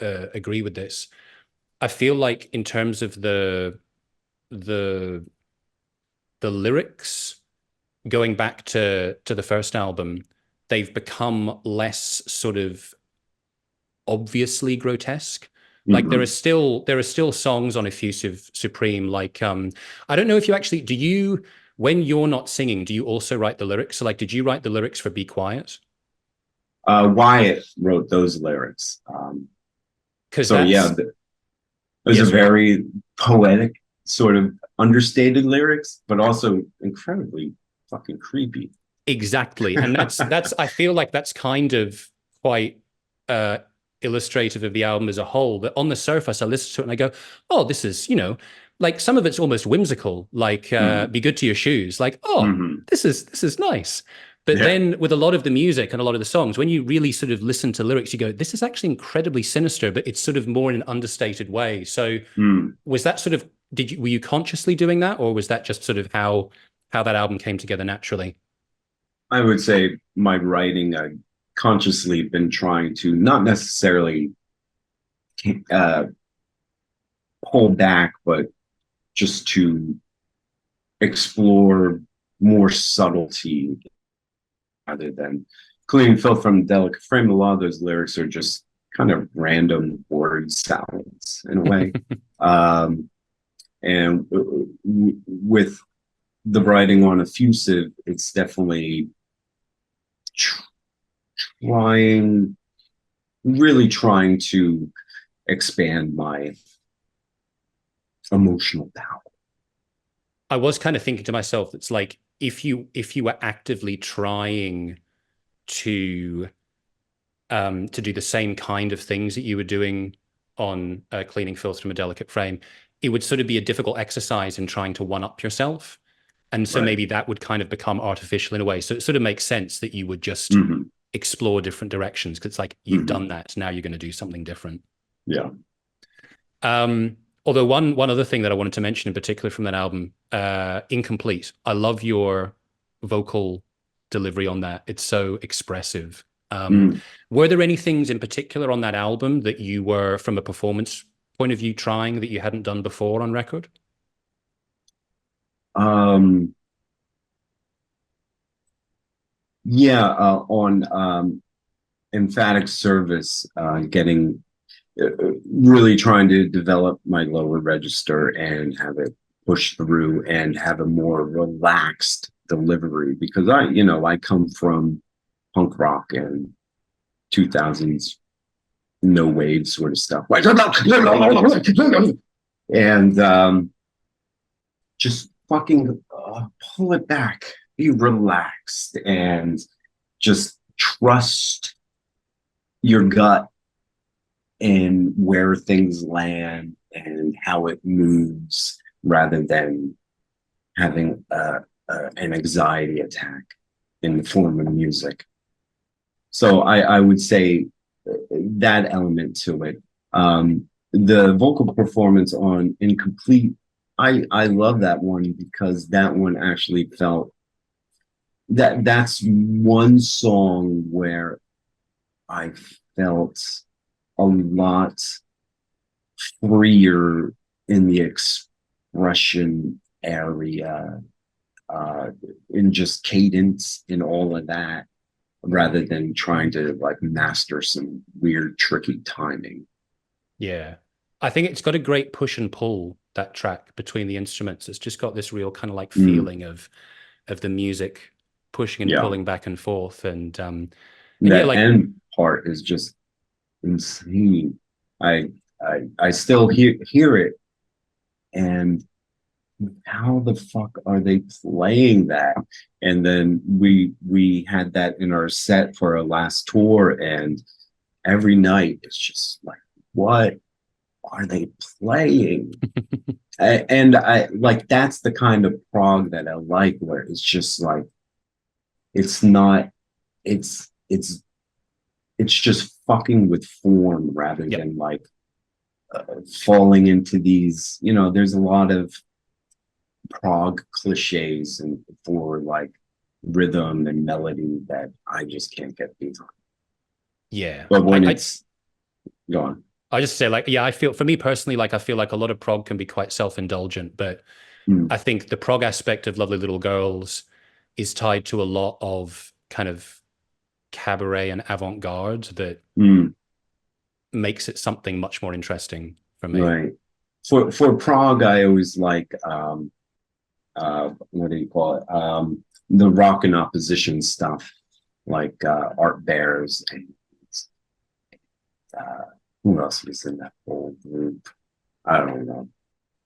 agree with this, I feel like in terms of the lyrics, going back to the first album, they've become less sort of obviously grotesque. Like there are still songs on Effusive Supreme, like I don't know if you actually when you're not singing, do you also write the lyrics? So like, did you write the lyrics for Be Quiet? Wyatt wrote those lyrics. Because So yeah, those are very poetic, sort of understated lyrics, but also incredibly fucking creepy. Exactly. And that's I feel like that's kind of quite illustrative of the album as a whole. That on the surface I listen to it and I go, oh, this is, like some of it's almost whimsical, like Be Good to Your Shoes, like, oh, this is nice. But then with a lot of the music and a lot of the songs, when you really sort of listen to lyrics, you go, this is actually incredibly sinister, but it's sort of more in an understated way. So was that sort of, were you consciously doing that, or was that just sort of how that album came together naturally? I would say my writing, I consciously been trying to not necessarily uh, pull back, but just to explore more subtlety rather than cleaning filth from delicate frame. A lot of those lyrics are just kind of random word salads in a way. And with the writing on Effusive, it's definitely really trying to expand my emotional power. I was kind of thinking to myself, it's like if you were actively trying to do the same kind of things that you were doing on Cleaning Filth from a Delicate Frame, it would sort of be a difficult exercise in trying to one up yourself. And so maybe that would kind of become artificial in a way. So it sort of makes sense that you would just explore different directions, because it's like you've done that, now you're going to do something different. Yeah. Although one other thing that I wanted to mention in particular from that album, Incomplete. I love your vocal delivery on that. It's so expressive. Were there any things in particular on that album that you were, from a performance point of view, trying that you hadn't done before on record? Yeah, on Emphatic Service, getting really trying to develop my lower register and have it push through and have a more relaxed delivery, because I come from punk rock and 2000s no wave sort of stuff, and just fucking pull it back, be relaxed, and just trust your gut and where things land and how it moves, rather than having an anxiety attack in the form of music. So I would say that element to it. The vocal performance on Incomplete, I love that one, because that one actually felt that's one song where I felt a lot freer in the expression area, in just cadence and all of that, rather than trying to like master some weird tricky timing. Yeah. I think it's got a great push and pull, that track, between the instruments. It's just got this real kind of like feeling of the music pushing and pulling back and forth. And that end part is just insane. I still hear it, and how the fuck are they playing that? And then we had that in our set for our last tour, and every night it's just like, what are they playing? And I like, that's the kind of prog that I like, where it's just like, it's not, it's just fucking with form rather than like falling into these, you know, there's a lot of prog cliches and for like rhythm and melody that I just can't get behind. Yeah. But when it's gone, I just say, like, yeah, I feel, for me personally, like, I feel like a lot of prog can be quite self-indulgent, but I think the prog aspect of Lovely Little Girls is tied to a lot of kind of cabaret and avant-garde that makes it something much more interesting for me. Right. For prog, I always like what do you call it? The rock and opposition stuff, like Art Bears and who else was in that whole group? I don't know.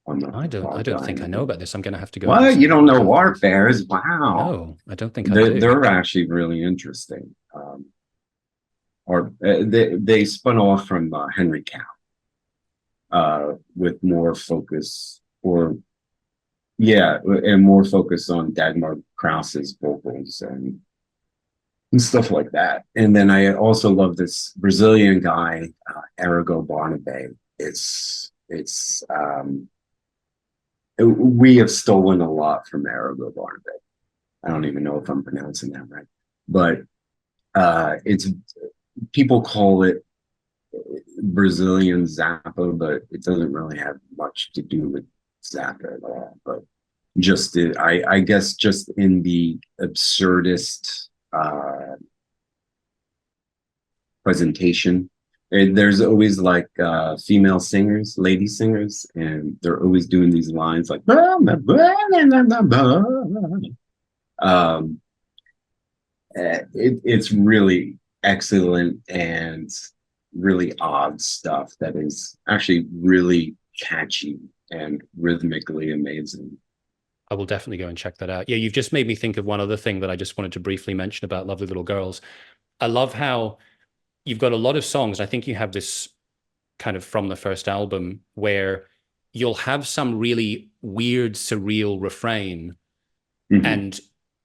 I'm not I don't think I know about this. I'm going to have to go. What? You don't know Art Bears? Wow. No, I don't think I do. They're actually really interesting. Or they spun off from Henry Cow with more focus, or yeah, and more focus on Dagmar Krause's vocals and stuff like that. And then I also love this Brazilian guy, Arago Barnabé. We have stolen a lot from Arago Barnabé. I don't even know if I'm pronouncing that right, but it's, people call it Brazilian Zappa, but it doesn't really have much to do with Zappa at all. But just I guess just in the absurdist presentation, and there's always like female singers, lady singers, and they're always doing these lines like it's really excellent and really odd stuff that is actually really catchy and rhythmically amazing. I will definitely go and check that out. Yeah, you've just made me think of one other thing that I just wanted to briefly mention about Lovely Little Girls. I love how you've got a lot of songs. I think you have this kind of from the first album where you'll have some really weird, surreal refrain. And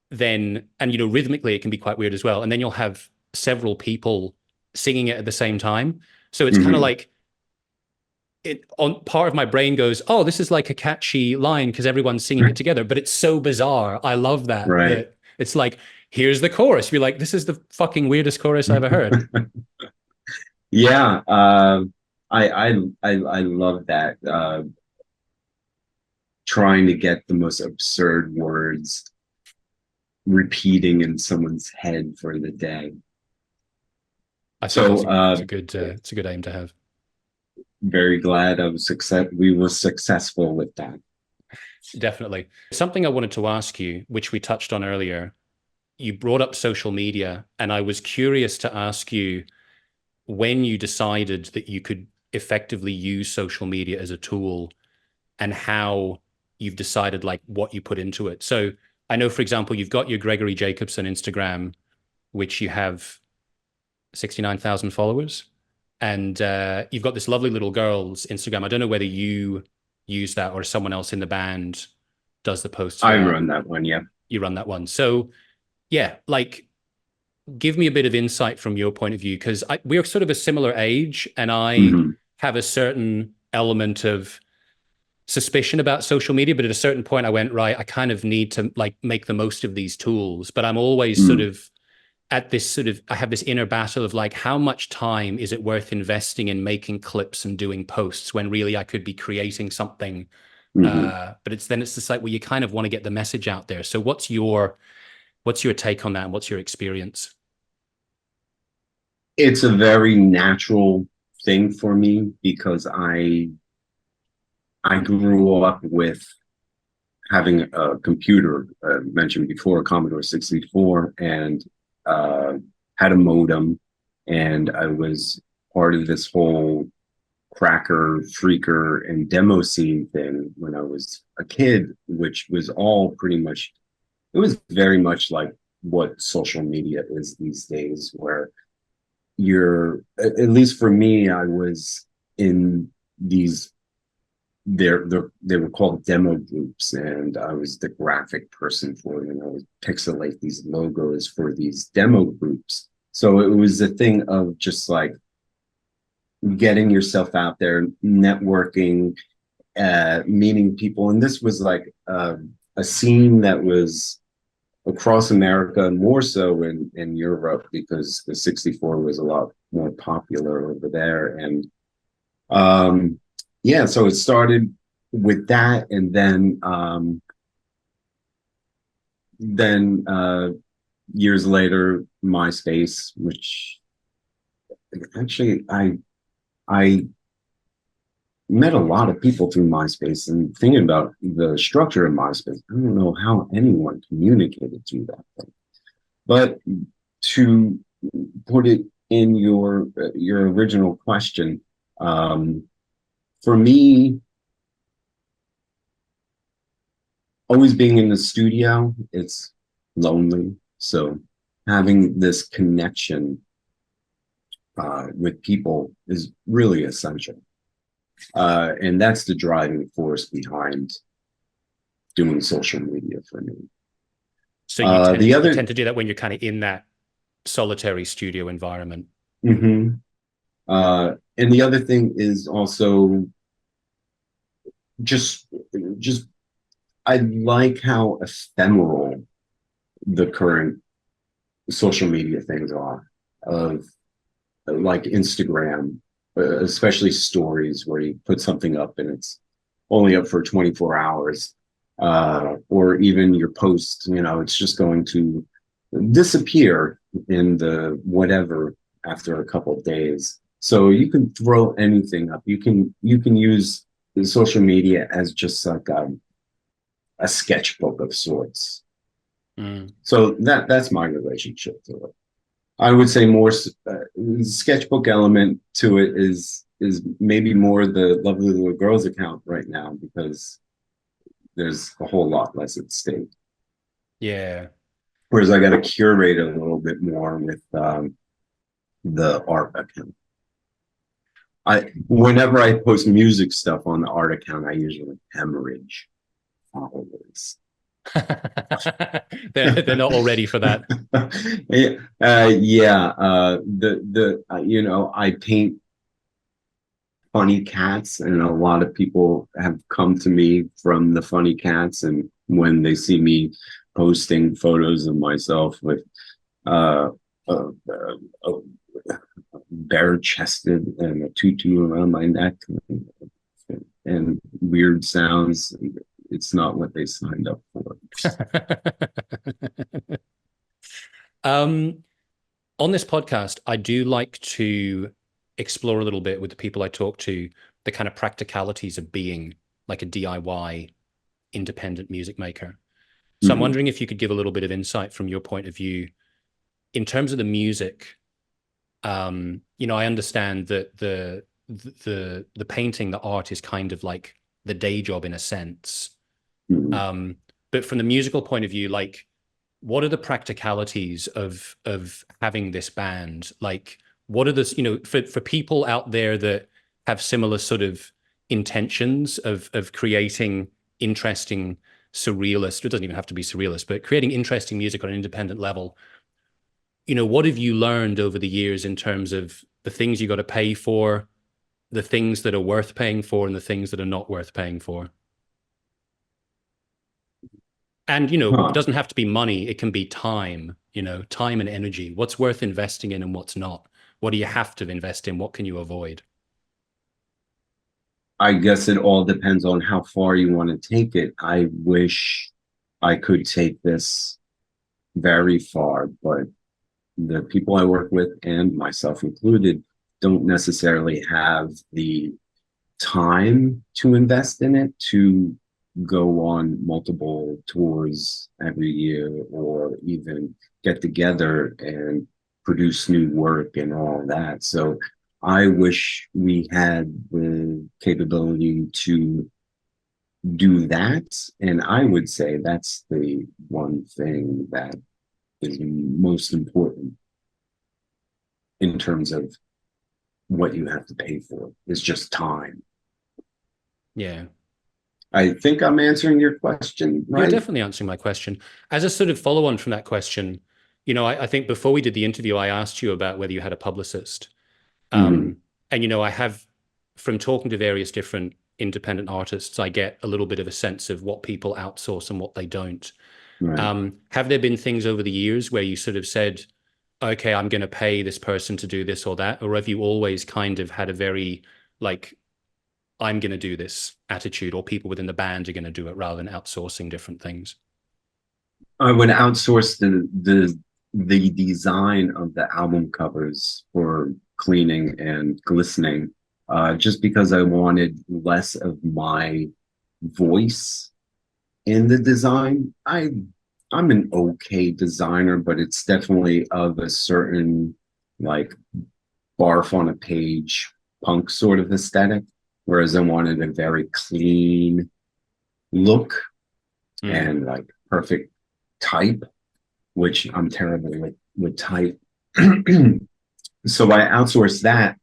then, and you know, rhythmically it can be quite weird as well. And then you'll have several people singing it at the same time. So it's kind of like, it on part of my brain goes, oh, this is like a catchy line because everyone's singing it together, but it's so bizarre. I love that. Right. That it's like, here's the chorus. You're like, this is the fucking weirdest chorus I've ever heard. Yeah. I love that. Trying to get the most absurd words repeating in someone's head for the day. I think it's a good aim to have. Very glad we were successful with that. Definitely. Something I wanted to ask you, which we touched on earlier, you brought up social media, and I was curious to ask you when you decided that you could effectively use social media as a tool and how you've decided like what you put into it. So I know, for example, you've got your Gregory Jacobsen Instagram, which you have 69,000 followers. And you've got this Lovely Little Girls Instagram. I don't know whether you use that or someone else in the band does the posts. I run that one, yeah. You run that one. So yeah, like give me a bit of insight from your point of view, because we're sort of a similar age, and I have a certain element of suspicion about social media, but at a certain point I went, right, I kind of need to like make the most of these tools, but I'm always sort of at this sort of, I have this inner battle of like, how much time is it worth investing in making clips and doing posts when really I could be creating something? But it's just like, well, you kind of want to get the message out there. So what's your take on that, and what's your experience? It's a very natural thing for me because I grew up with having a computer, mentioned before, a Commodore 64, and had a modem, and I was part of this whole cracker, phreaker, and demo scene thing when I was a kid, which was all pretty much, it was very much like what social media is these days, where you're, at least for me, I was in these, they were called demo groups, and I was the graphic person for them. I would pixelate these logos for these demo groups. So it was a thing of just like getting yourself out there, networking, meeting people. And this was like a scene that was across America, more so in Europe, because the 64 was a lot more popular over there. And yeah, so it started with that, and then years later, MySpace, which actually I met a lot of people through MySpace, and thinking about the structure of MySpace, I don't know how anyone communicated through that thing. But to put it in your original question, for me, always being in the studio, it's lonely. So having this connection with people is really essential. And that's the driving force behind doing social media for me. So you tend to do that when you're kind of in that solitary studio environment. Mm-hmm. And the other thing is also just I like how ephemeral the current social media things are, of like Instagram, especially stories where you put something up and it's only up for 24 hours, or even your post, it's just going to disappear in the whatever after a couple of days. So you can throw anything up. You can use the social media as just like a sketchbook of sorts. Mm. So that's my relationship to it. I would say more sketchbook element to it is maybe more the Lovely Little Girls account right now, because there's a whole lot less at stake. Yeah. Whereas I got to curate a little bit more with the art account. Whenever I post music stuff on the art account, I usually hemorrhage followers. They're not all ready for that. Yeah. I paint funny cats, and a lot of people have come to me from the funny cats, and when they see me posting photos of myself with uh, uh, uh, bare chested and a tutu around my neck and weird sounds, it's not what they signed up for. On this podcast, I do like to explore a little bit with the people I talk to, the kind of practicalities of being like a DIY independent music maker. So I'm wondering if you could give a little bit of insight from your point of view in terms of the music. I understand that the painting, the art is kind of like the day job in a sense. But from the musical point of view, like, what are the practicalities of having this band? Like, what are the, for people out there that have similar sort of intentions of creating interesting surrealist, it doesn't even have to be surrealist, but creating interesting music on an independent level. What have you learned over the years in terms of the things you got to pay for, the things that are worth paying for, and the things that are not worth paying for? And, it doesn't have to be money. It can be time, time and energy. What's worth investing in and what's not? What do you have to invest in? What can you avoid? I guess it all depends on how far you want to take it. I wish I could take this very far, but the people I work with, and myself included, don't necessarily have the time to invest in it, to go on multiple tours every year, or even get together and produce new work and all that. So I wish we had the capability to do that. And I would say that's the one thing that is most important in terms of what you have to pay for, is just time. Yeah. I think I'm answering your question, right? You're definitely answering my question. As a sort of follow on from that question, I think before we did the interview, I asked you about whether you had a publicist. And I have, from talking to various different independent artists, I get a little bit of a sense of what people outsource and what they don't. Right. Have there been things over the years where you sort of said, okay, I'm going to pay this person to do this or that? Or have you always kind of had a very, like, I'm going to do this attitude, or people within the band are going to do it rather than outsourcing different things? I would outsource the design of the album covers for cleaning and glistening, just because I wanted less of my voice in the design. I'm an okay designer, but it's definitely of a certain like barf on a page punk sort of aesthetic, whereas I wanted a very clean look and like perfect type, which I'm terrible with type. So I outsourced that,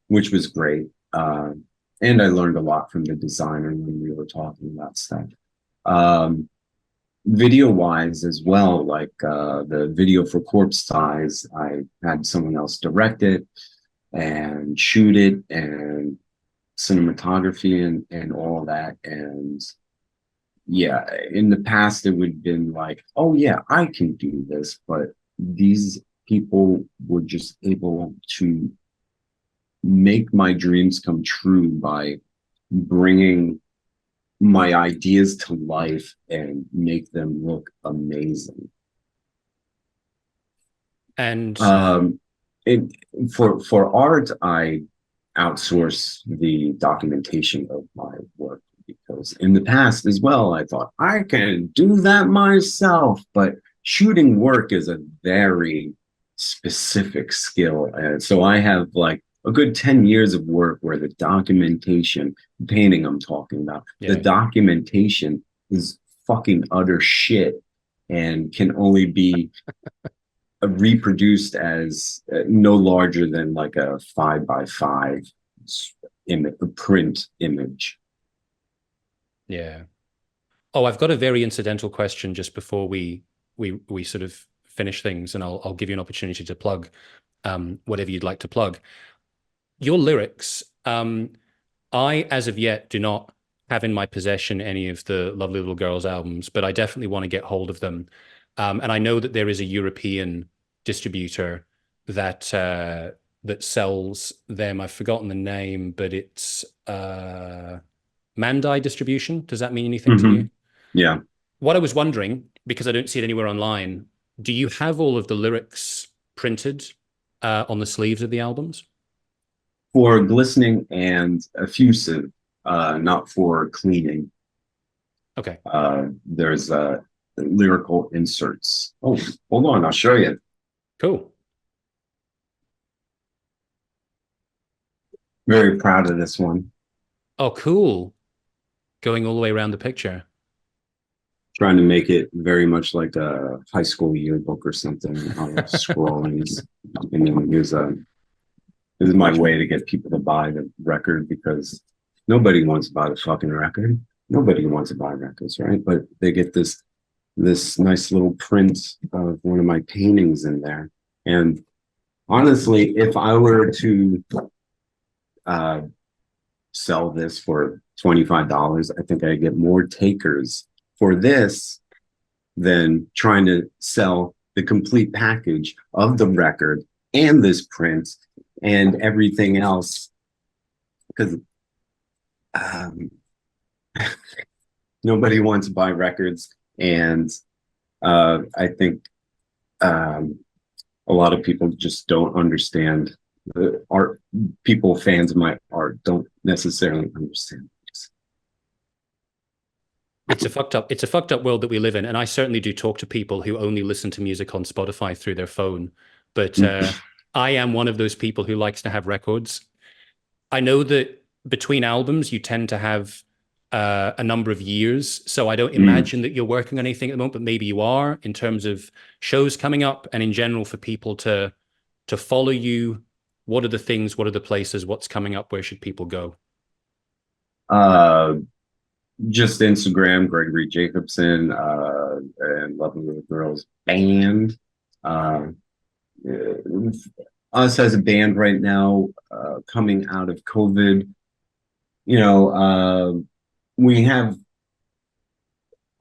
which was great. And I learned a lot from the designer when we were talking about stuff. Video wise as well, like the video for Corpse Ties, I had someone else direct it and shoot it, and cinematography and all that. And yeah, in the past it would have been like, oh yeah, I can do this, but these people were just able to make my dreams come true by bringing my ideas to life and make them look amazing. And it, for art, I outsource the documentation of my work, because in the past as well, I thought I can do that myself, but shooting work is a very specific skill. And so I have like a good 10 years of work where the documentation, painting I'm talking about, the documentation is fucking utter shit and can only be reproduced as no larger than like a 5x5 print image. Yeah. Oh, I've got a very incidental question just before we sort of finish things, and I'll give you an opportunity to plug whatever you'd like to plug. Your lyrics, I, as of yet, do not have in my possession any of the Lovely Little Girls albums, but I definitely want to get hold of them. And I know that there is a European distributor that that sells them. I've forgotten the name, but it's Mandai Distribution. Does that mean anything to you? Yeah. What I was wondering, because I don't see it anywhere online, do you have all of the lyrics printed on the sleeves of the albums? For glistening and effusive, not for cleaning. Okay. There's lyrical inserts. Oh, hold on, I'll show you. Cool. Very proud of this one. Oh, cool. Going all the way around the picture. Trying to make it very much like a high school yearbook or something. Scrollings. And then here's this is my way to get people to buy the record, because nobody wants to buy the fucking record. Nobody wants to buy records, right? But they get this nice little print of one of my paintings in there. And honestly, if I were to sell this for $25, I think I'd get more takers for this than trying to sell the complete package of the record and this print and everything else, because nobody wants to buy records. And I think a lot of people just don't understand the art. People, fans of my art, don't necessarily understand this. It's a fucked up world that we live in. And I certainly do talk to people who only listen to music on Spotify through their phone. But I am one of those people who likes to have records. I know that between albums, you tend to have a number of years. So I don't imagine that you're working on anything at the moment, but maybe you are, in terms of shows coming up and in general for people to follow you. What are the things? What are the places? What's coming up? Where should people go? Just Instagram, Gregory Jacobsen, and Lovely Little Girls Band. us as a band right now, coming out of COVID, we have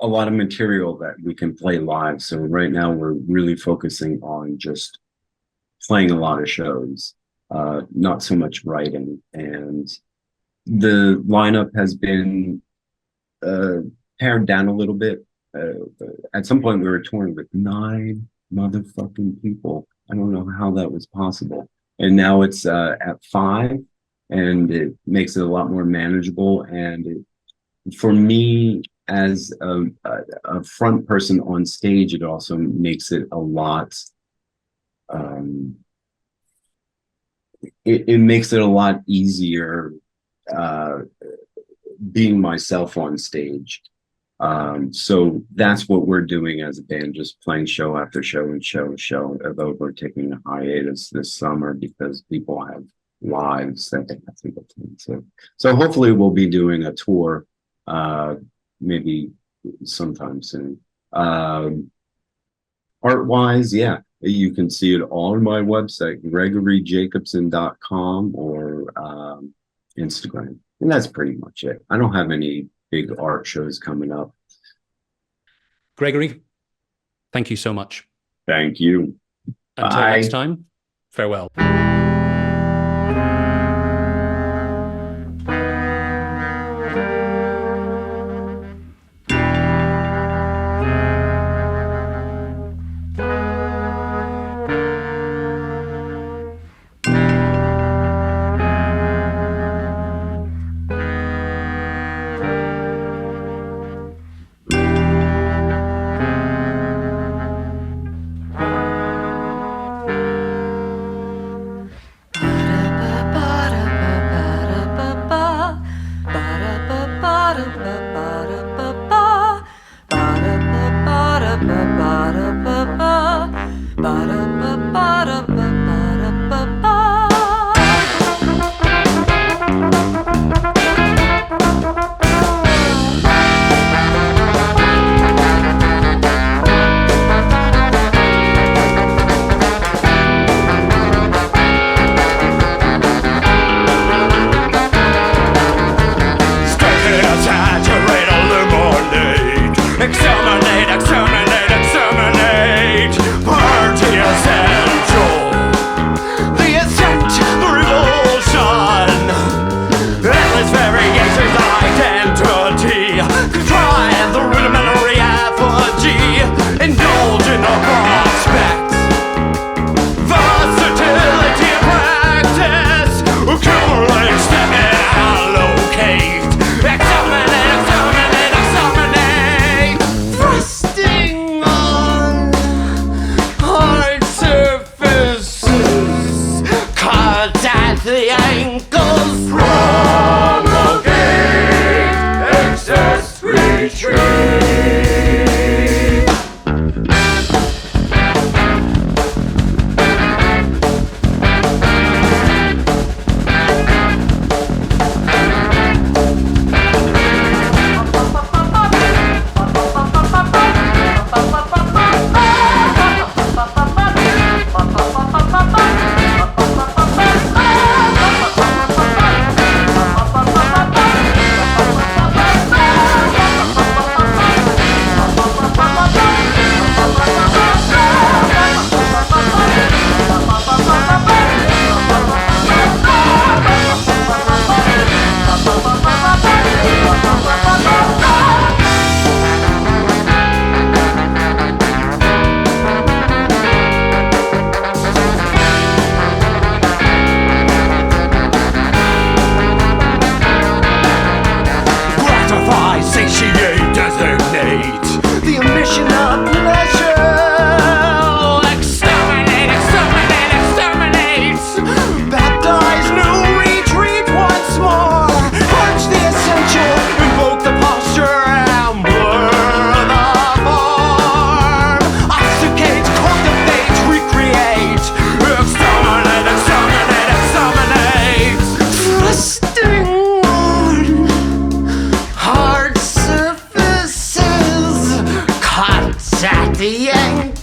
a lot of material that we can play live. So right now we're really focusing on just playing a lot of shows, not so much writing. And the lineup has been pared down a little bit. At some point we were touring with 9 motherfucking people. I don't know how that was possible. And now it's at 5, and it makes it a lot more manageable. And for me, as a front person on stage, it also makes it a lot. It makes it a lot easier being myself on stage. So that's what we're doing as a band, just playing show after show and show. Although we're taking a hiatus this summer because people have lives that they have to go to. So hopefully we'll be doing a tour, maybe sometime soon. Art-wise, yeah, you can see it all on my website, gregoryjacobsen.com, or Instagram. And that's pretty much it. I don't have any big art shows coming up. Gregory, thank you so much. Thank you. Until Bye. next time, farewell. the ankle.